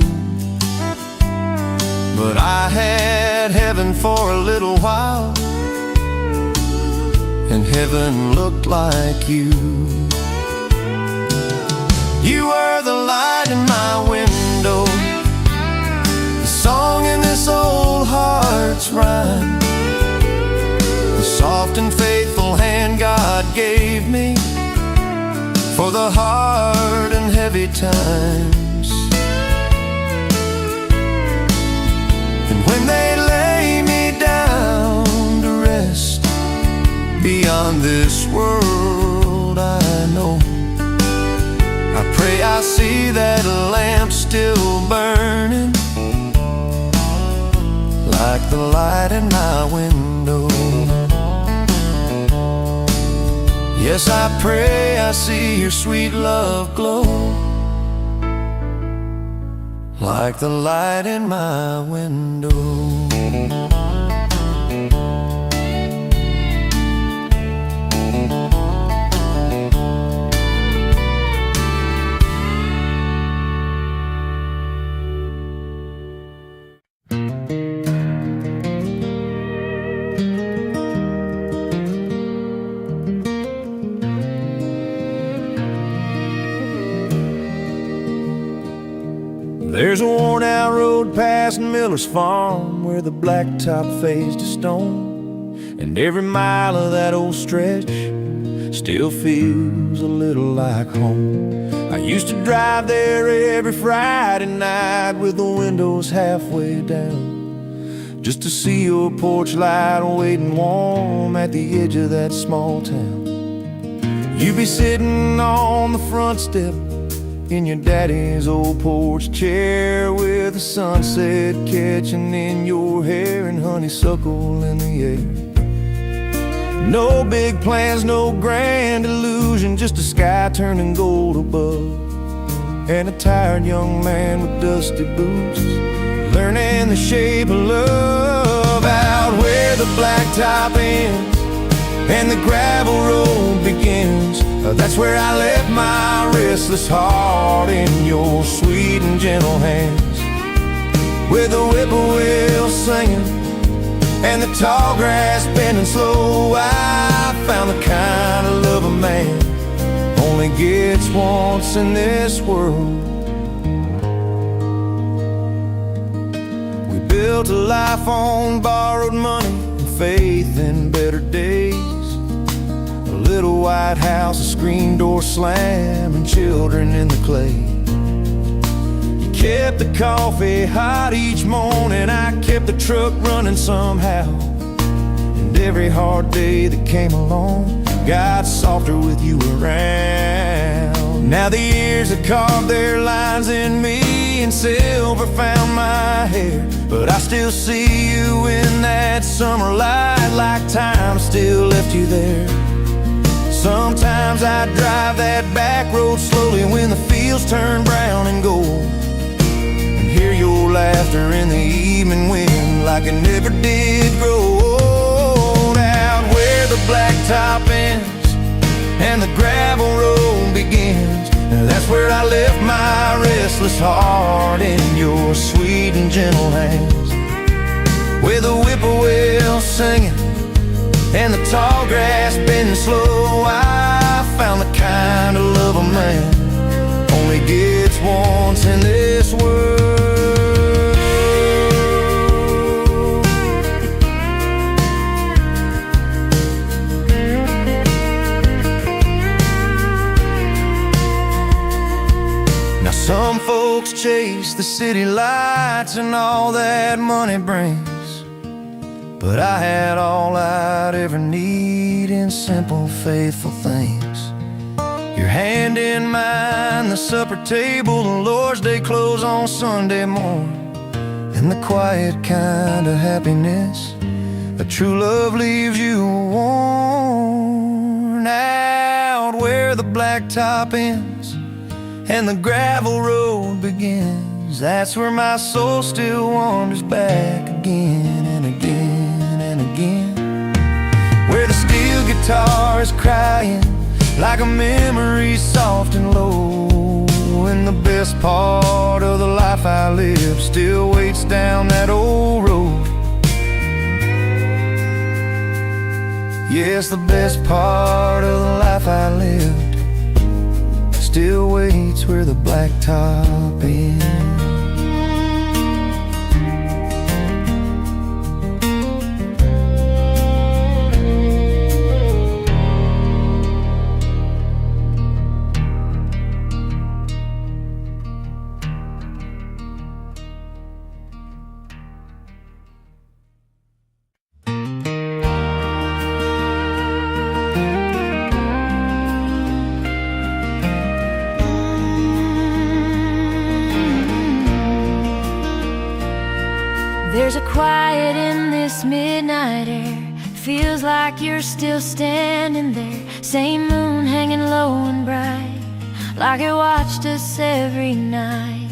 But I had heaven for a little while, and heaven looked like you. You were the light in my window, the song in this old heart's rhyme, the soft and faithful hand God gave me for the hard and heavy times. And when they lay me down to rest beyond this world, I know, I pray I see that lamp still burning, like the light in my window. Yes, I pray I see your sweet love glow, like the light in my window. There's a worn-out road past Miller's farm where the blacktop fades to stone, and every mile of that old stretch still feels a little like home. I used to drive there every Friday night with the windows halfway down, just to see your porch light waiting warm at the edge of that small town. You'd be sitting on the front step in your daddy's old porch chair, with the sunset catching in your hair and honeysuckle in the air. No big plans, no grand illusion, just a sky turning gold above, and a tired young man with dusty boots learning the shape of love. Out where the blacktop ends and the gravel road begins, that's where I left my restless heart in your sweet and gentle hands. With the whippoorwill singing and the tall grass bending slow, I found the kind of love a man only gets once in this world. We built a life on borrowed money and faith in better days. A little white house, a screen door slam, and children in the clay. You kept the coffee hot each morning, I kept the truck running somehow. And every hard day that came along got softer with you around. Now the years have carved their lines in me, and silver found my hair, but I still see you in that summer light, like time still left you there. Sometimes I drive that back road slowly when the fields turn brown and gold, and hear your laughter in the evening wind like it never did grow old. Out where the blacktop ends and the gravel road begins, that's where I left my restless heart in your sweet and gentle hands. With a whippoorwill singing and the tall grass bending slow, I found the kind of love a man only gets once in this world. Now some folks chase the city lights and all that money brings, but I had all I'd ever need in simple, faithful things. Your hand in mine, the supper table, the Lord's Day close on Sunday morn, and the quiet kind of happiness a true love leaves you worn. Out where the blacktop ends and the gravel road begins, winds. That's where my soul still wanders back again and again and again, where the steel guitar is crying like a memory soft and low, and the best part of the life I live still waits down that old road. Yes, the best part of the life I lived still waits where the blacktop ends. There's a quiet in this midnight air. Feels like you're still standing there. Same moon hanging low and bright, like it watched us every night.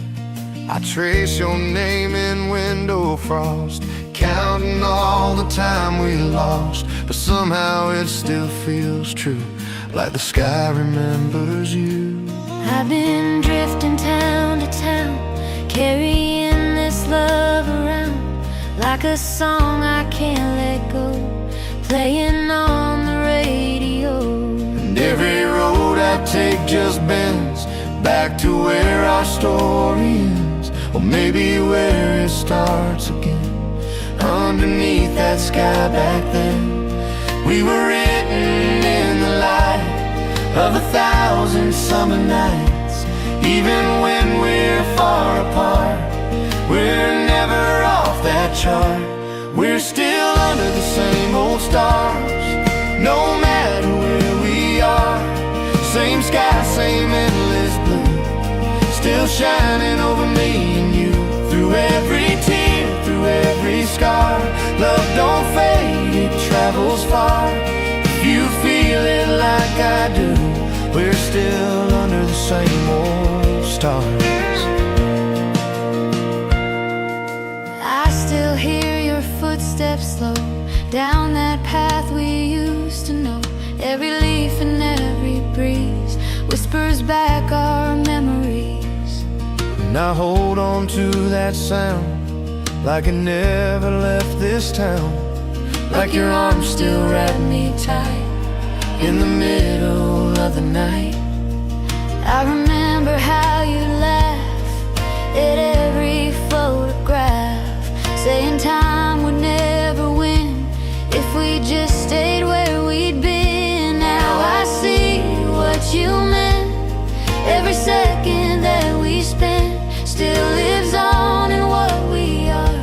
I trace your name in window frost, counting all the time we lost, but somehow it still feels true, like the sky remembers you. I've been drifting town to town, carrying this love around, like a song I can't let go, playing on the radio. And every road I take just bends back to where our story ends, or maybe where it starts again, underneath that sky back then. We were written in the light of 1,000 summer nights. Even when we're far apart, we're never off that chart. We're still under the same old stars, no matter where we are. Same sky, same endless blue, still shining over me and you. Through every tear, through every scar, love don't fade, it travels far. If you feel it like I do, we're still under the same old stars. I still hear your footsteps slow down that path we used to know. Every leaf and every breeze whispers back our memories. And I hold on to that sound like it never left this town, Like your arms still wrap me tight in the middle of the night. I remember how you laugh at every photograph, saying time would never win if we just stayed where we'd been. Now I see what you meant. Every second that we spent still lives on in what we are,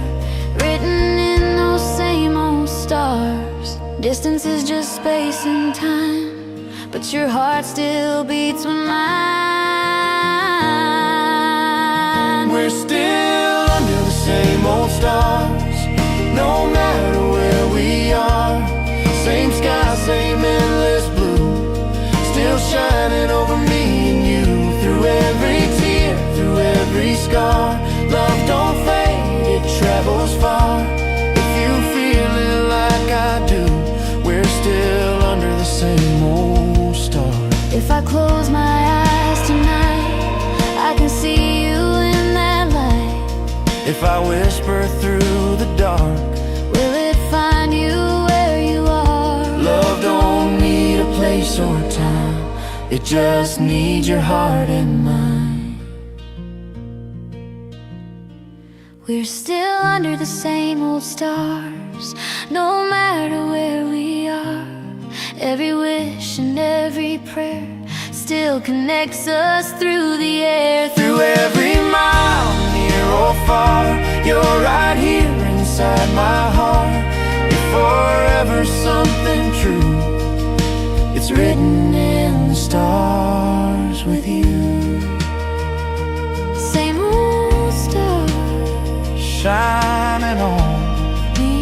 written in those same old stars. Distance is just space and time, but your heart still beats with mine. We're still under the same old stars, no matter where we are. Same sky, same endless blue, still shining over me and you. Through every tear, through every scar, love don't fade, it travels far. If you feel it like I do, we're still under the same old stars. If I close my eyes tonight, I can see you in that light. If I whisper through the dark, Will it find you where you are? love don't need a place or time, it just needs your heart and mine. We're still under the same old stars, no matter where we are. Every wish and every prayer still connects us through the air. Through every mile, near or far, you're right here inside my heart. If forever something true, it's written in the stars with you. Same old stars, Shining on. me.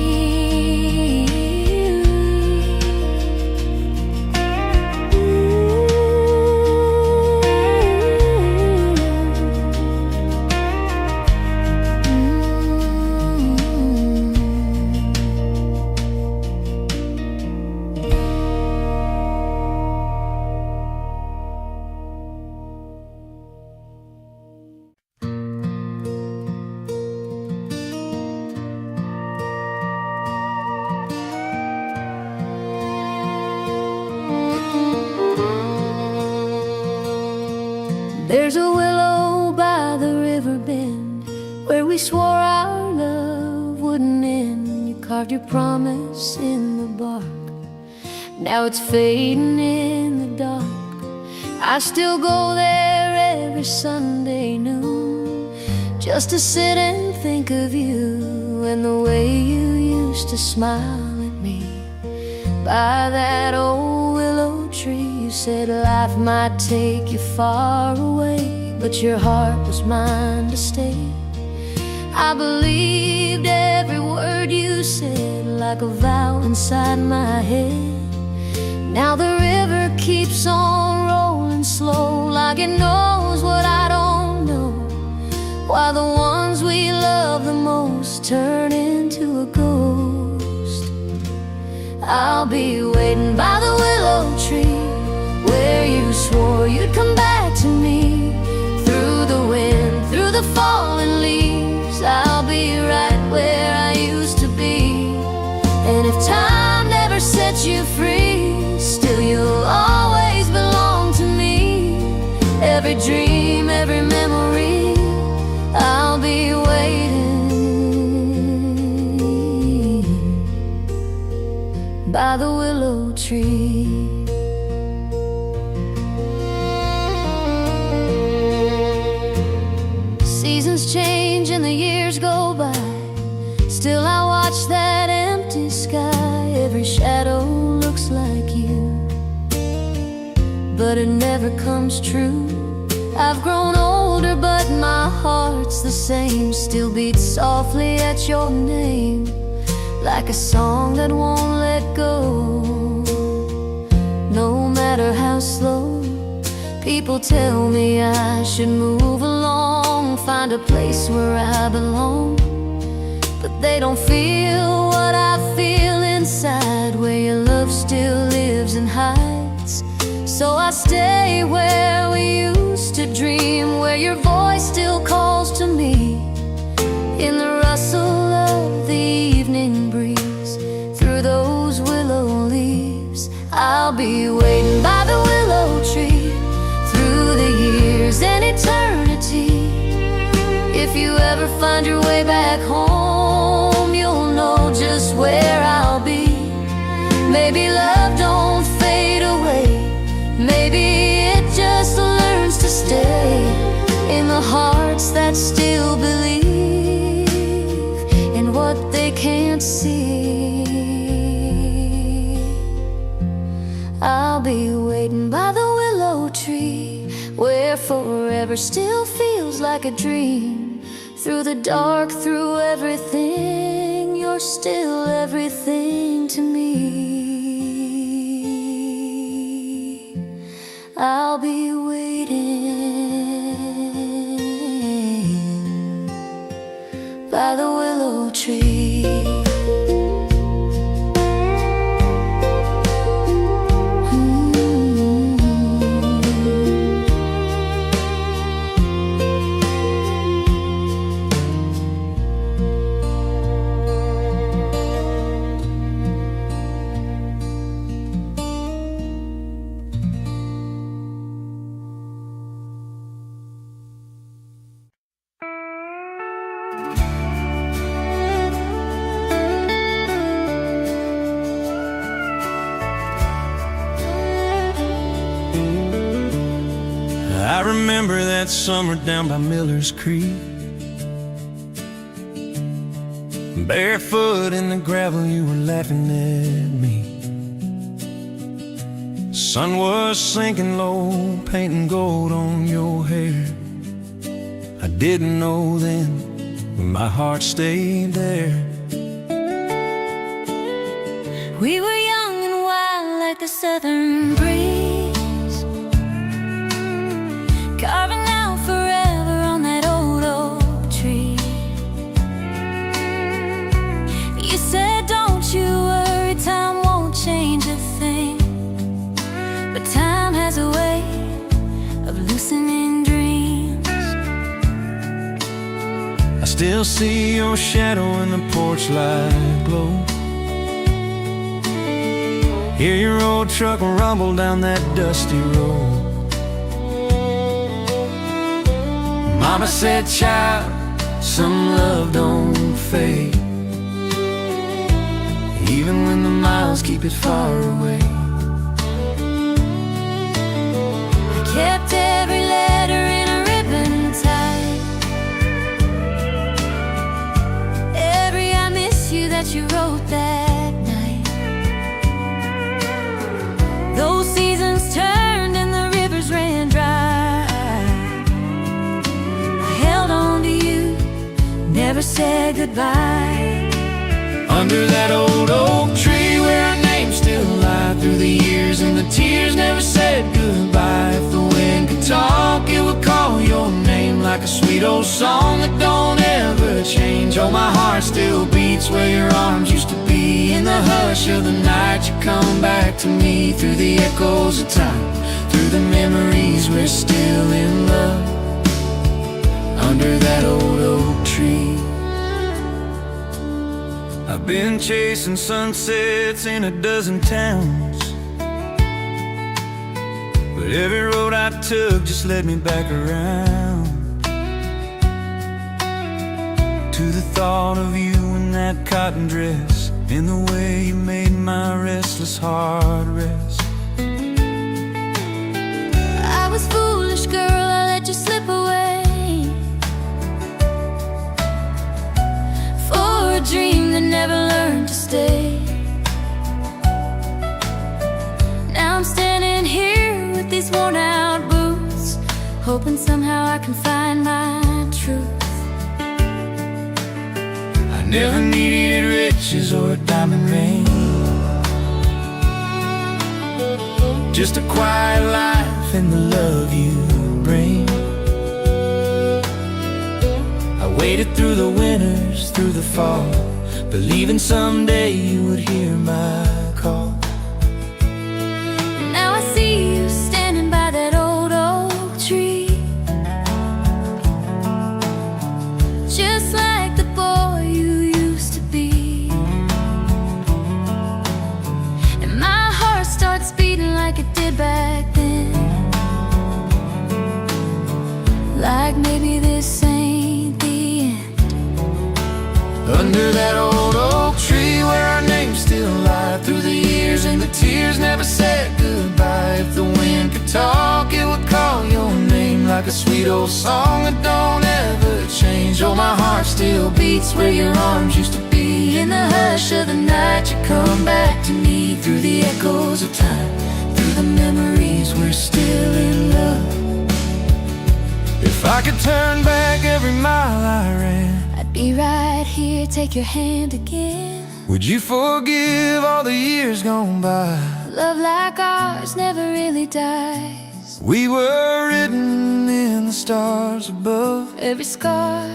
There's a willow by the river bend where we swore our love wouldn't end. You carved your promise in the bark. Now it's fading in the dark. I still go there every Sunday noon, just to sit and think of you and the way you used to smile at me. By that old willow tree, you said life might take you far away, but your heart was mine to stay. I believed every word you said like a vow inside my head. Now the river keeps on rolling slow, like it knows what I don't know, while the ones we love the most turn into a ghost. I'll be waiting by the willow tree where you swore you'd come back to me. Through the wind, through the falling leaves, I'll be right where I used to be. And if time never sets you free, still you'll always belong to me. Every dream, every memory, I'll be waiting by the willow tree. Seasons change and the years go by, still I watch that empty sky. Every shadow looks like you, but it never comes true. I've grown older, but my heart's the same, still beats softly at your name, like a song that won't let go. No matter how slow, people tell me I should move along, find a place where I belong, but they don't feel what I feel inside, where your love still lives and hides. So I stay where we used to dream, where your voice still calls to me, in the rustle of the evening breeze, through those willow leaves. I'll be waiting by the willow tree, through the years and eternity. If you ever find your way back home, you'll know just where I'll be. Maybe love don't fade away, maybe it just learns to stay in the hearts that still believe in what they can't see. I'll be waiting by the willow tree, where forever still feels like a dream. Through the dark, through everything, you're still everything to me. I'll be waiting by the willow tree. I remember that summer down by Miller's Creek, barefoot in the gravel, you were laughing at me. Sun was sinking low, painting gold on your hair. I didn't know then, but my heart stayed there. We were young and wild like the southern breeze, carving out forever on that old oak tree. You said, don't you worry, time won't change a thing, but time has a way of loosening dreams. I still see your shadow in the porch light glow, hear your old truck rumble down that dusty road. Mama said, child, some love don't fade, even when the miles keep it far away. I kept every letter in a ribbon tied, every I miss you that you wrote that night. Those seasons turned and the rivers ran dry. I held on to you, never said goodbye. Under that old oak tree where our names still lie, through the years and the tears never said goodbye. If the wind could talk, it would call your name like a sweet old song that don't ever change. Oh, my heart still beats where your arms used to be. In the hush of the night you come back to me, through the echoes of time, through the memories we're still in love. Under that old oak tree. I've been chasing sunsets in a dozen towns, but every road I took just led me back around to the thought of you in that cotton dress, in the way you made my restless heart rest. I was foolish, girl, I let you slip away for a dream that never learned to stay. Now I'm standing here with these worn out boots, hoping somehow I can find my truth. I never needed riches or a diamond ring, just a quiet life and the love you bring. I waited through the winters, through the fall, believing someday you would hear my call. Now I see you standing by that old oak tree, just like the boy you used to be. And my heart starts beating like it did back then, like maybe this ain't the end. Under that old oak tree where our names still lie, through the years and the tears never said goodbye. If the wind could talk, it would call your name like a sweet old song that don't ever change. Oh, my heart still beats where your arms used to be. In the hush of the night you come back to me, through the echoes of time, through the memories we're still in love. If I could turn back every mile I ran, I'd be right here, take your hand again. would you forgive all the years gone by? Love like ours never really dies. We were written in the stars above. Every scar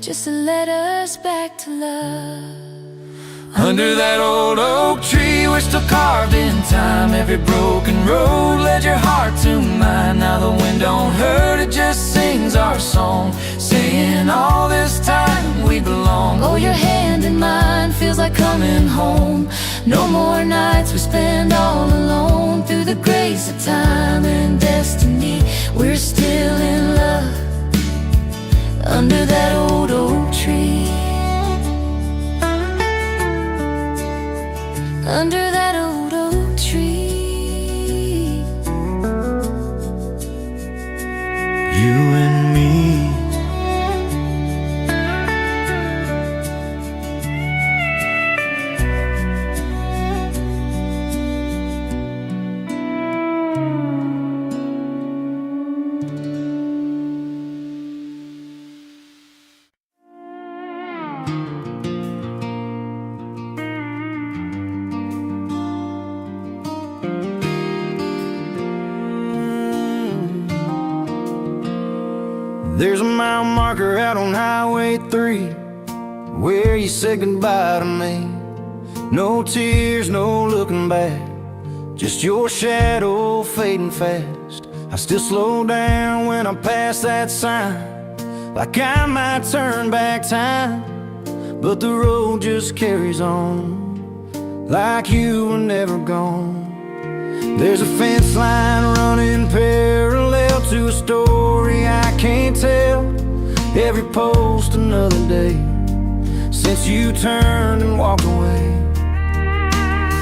just to let us back to love. Under that old oak tree we're still carved in time. Every broken road led your heart to mine. Now the wind don't hurt, it just sings our song, saying all this time we belong. Oh, your hand in mine feels like coming home. No more nights we spend all alone. Through the grace of time and destiny, we're still in love. Under that old oak tree. Under that old oak tree. You and me. There's a mile marker out on Highway 3 where you said goodbye to me. No tears, no looking back, just your shadow fading fast. I still slow down when I pass that sign, like I might turn back time, but the road just carries on, like you were never gone. There's a fence line running parallel to a story I can't tell, every post another day since you turned and walked away.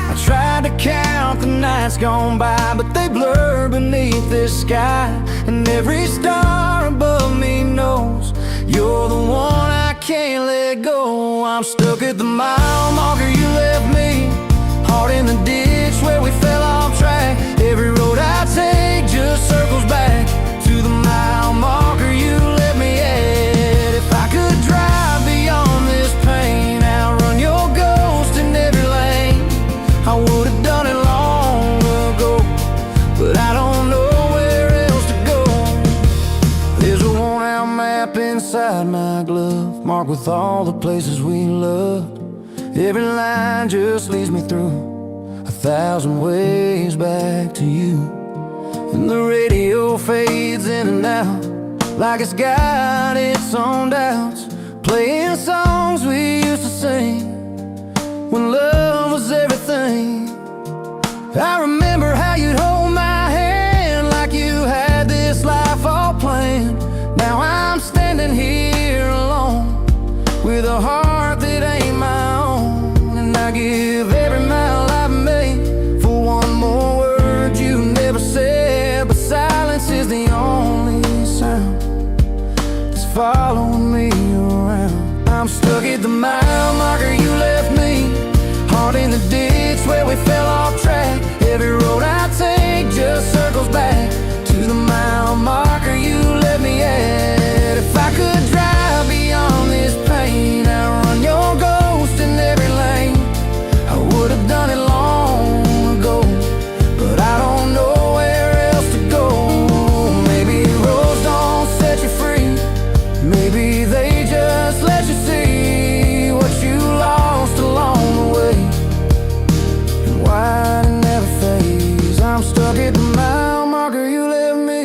I tried to count the nights gone by, but they blur beneath this sky. And every star above me knows you're the one I can't let go. I'm stuck at the mile marker you left me, heart in the ditch where we fell off track. Every road I take just circles back to the mile marker you left me at. If I could drive beyond this pain, outrun your ghost in every lane, I would have done it long ago, but I don't know where else to go. There's a worn-out map inside my glove, marked with all the places we loved. Every line just leads me through 1,000 ways back to you. And the radio fades in and out like it's got its own doubts, playing songs we used to sing when love was everything. I remember how you'd hold my hand like you had this life all planned. Now I'm standing here alone with a heart that ain't my own, and I give every mile I've made for one more word you never said. But silence is the only sound that's following me around. I'm stuck at the mile marker you left me, heart in the ditch where we fell off track. Every road I take just circles back to the mile marker you left me at. If I could drive beyond this pain, outrun your ghost in every lane, I would have done it long ago, but I don't know where else to go. Maybe roads don't set you free, maybe they just let you see what you lost along the way, and why it never fades. I'm stuck at the mile marker you left me,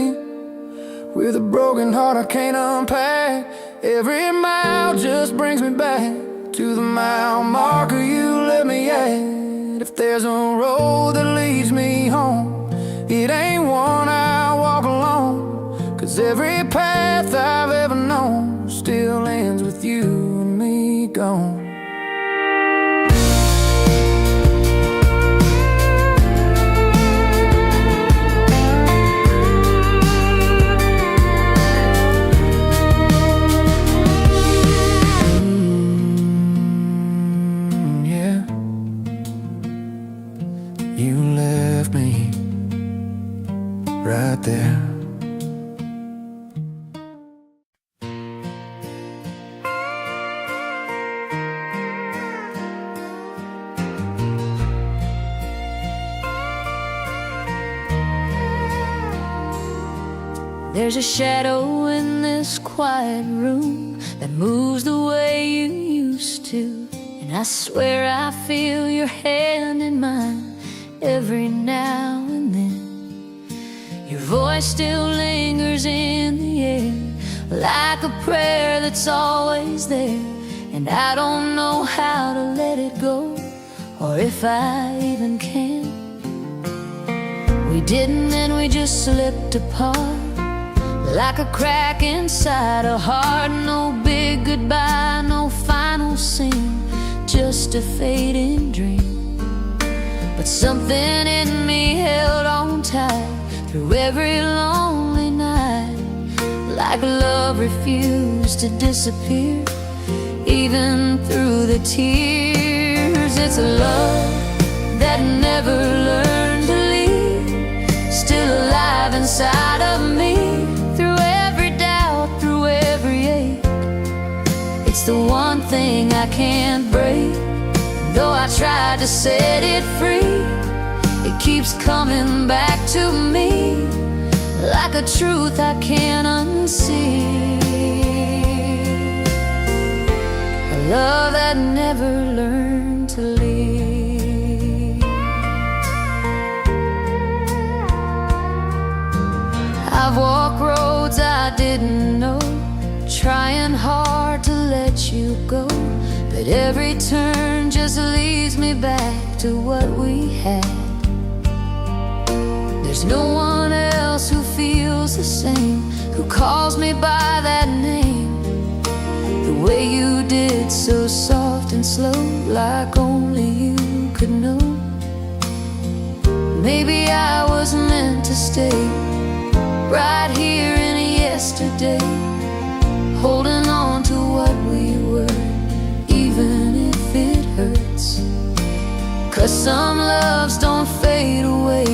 with a broken heart I can't unpack. Every mile just brings me back to the mile marker you left me at. If there's a road that leads me home, it ain't one I walk alone, 'cause every path I've ever known still ends with you and me gone. You left me right there. There's a shadow in this quiet room that moves the way you used to, and I swear I feel your hand in mine every now and then. Your voice still lingers in the air like a prayer that's always there, and I don't know how to let it go, or if I even can. We didn't, and we just slipped apart like a crack inside a heart. No big goodbye, no final scene, just a fading dream. But something in me held on tight through every lonely night, like love refused to disappear, even through the tears. It's a love that never learned to leave, still alive inside of me, through every doubt, through every ache. It's the one thing I can't break. Though I tried to set it free, it keeps coming back to me like a truth I can't unsee. A love that never learned to leave. I've walked roads I didn't know, trying hard to let you go, but every turn just leads me back to what we had. There's no one else who feels the same, who calls me by that name. way you did, so soft and slow, like only you could know. Maybe I was meant to stay right here in a yesterday, holding on to what we were, even if it hurts. 'Cause some loves don't fade away,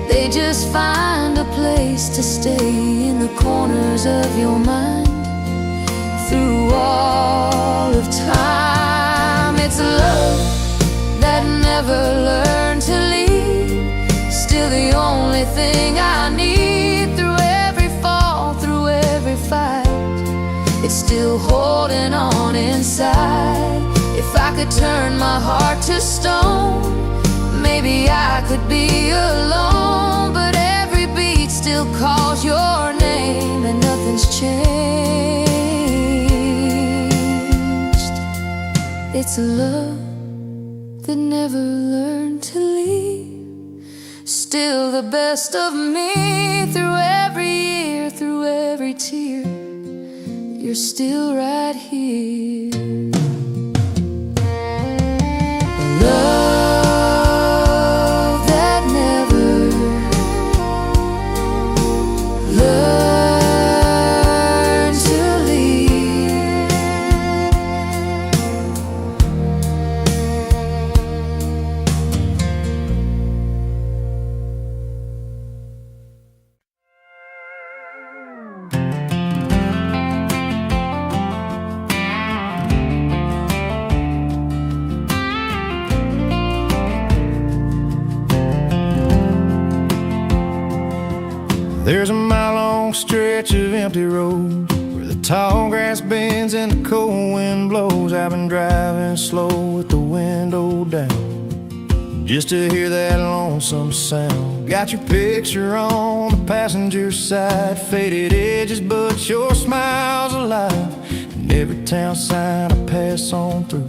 they just find a place to stay in the corners of your mind through all of time. It's love that never learned to leave, still the only thing I need. Through every fall, through every fight, it's still holding on inside. If I could turn my heart to stone, maybe I could be alone, but every beat still calls your name, and nothing's changed. It's a love that never learned to leave, still the best of me. Through every year, through every tear, you're still right here. Love that never learned to leave. There's a mile-long stretch of empty road where the tall grass bends and the cold wind blows. I've been driving slow with the window down just to hear that lonesome sound. Got your picture on the passenger side, faded edges, but your smile's alive. And every town sign I pass on through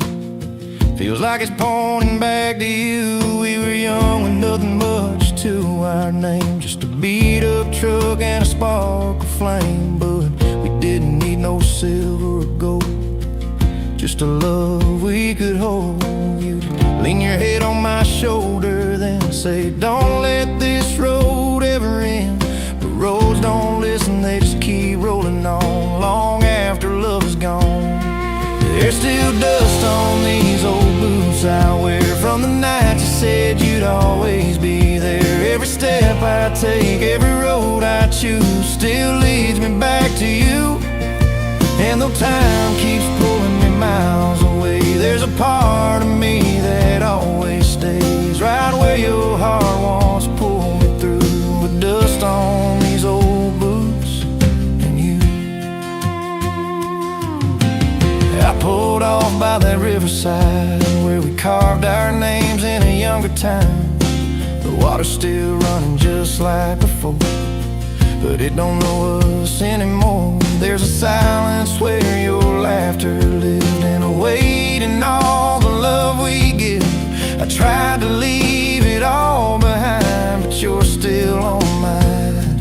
feels like it's pointing back to you. We were young with nothing much to our name, just a beat-up truck and a spark of flame. But we didn't need no silver or gold, just a love we could hold. You'd lean your head on my shoulder, then say, don't let this road ever end. But roads don't listen, they just keep rolling on long after love is gone. There's still dust on these old boots I wear from the night you said you'd always be there. Every step I take, every road I choose still leads me back to you. And though time keeps pulling me miles away, there's a part of me that always stays right where your heart once pulled me through. With dust on these old boots and you. I pulled off by that riverside where we carved our names in a younger time. The water's still running just like before, but it don't know us anymore. There's a silence where your laughter lived, and a weight in all the love we give. I tried to leave it all behind, but you're still on mine.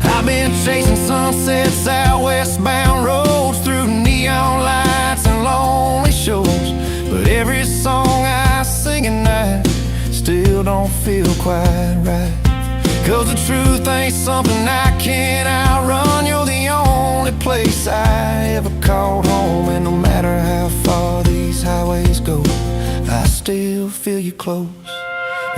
I've been chasing sunsets out westbound roads, through neon lights and lonely shores, but every song I sing at night still don't feel quite right. 'Cause the truth ain't something I can't outrun. You're the only place I ever called home, and no matter how far these highways go, I still feel you close.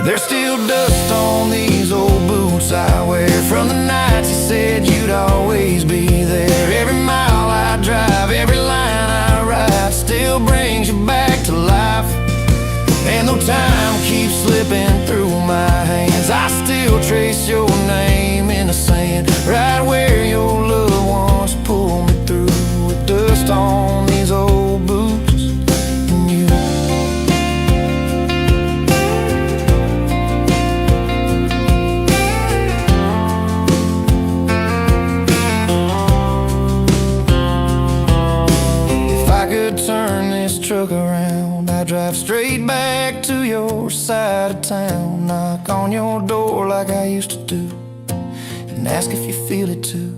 There's still dust on these old boots I wear from the nights you said you'd always be there. Every mile I drive, every line I write still brings you back to life. And though time keeps slipping through my hands, I still trace your name in the sand, right where your loved ones pulled me through. With dust on these old boots and you. If I could turn this truck around, I'd drive straight back to your side of town, knock on your door like I used to do, and ask if you feel it too.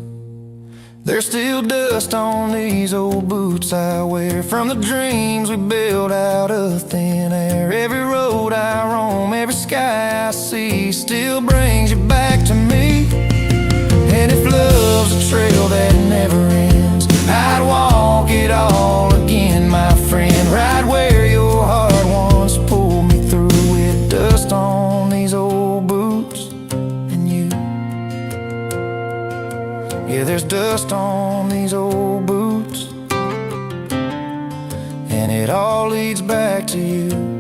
There's still dust on these old boots I wear from the dreams we built out of thin air. Every road I roam, every sky I see still brings you back to me. And if love's a trail that never ends, I'd walk it all again, my friend. Right where your heart once pulled me through, with dust on these old boots and you. Yeah, there's dust on these old boots, and it all leads back to you.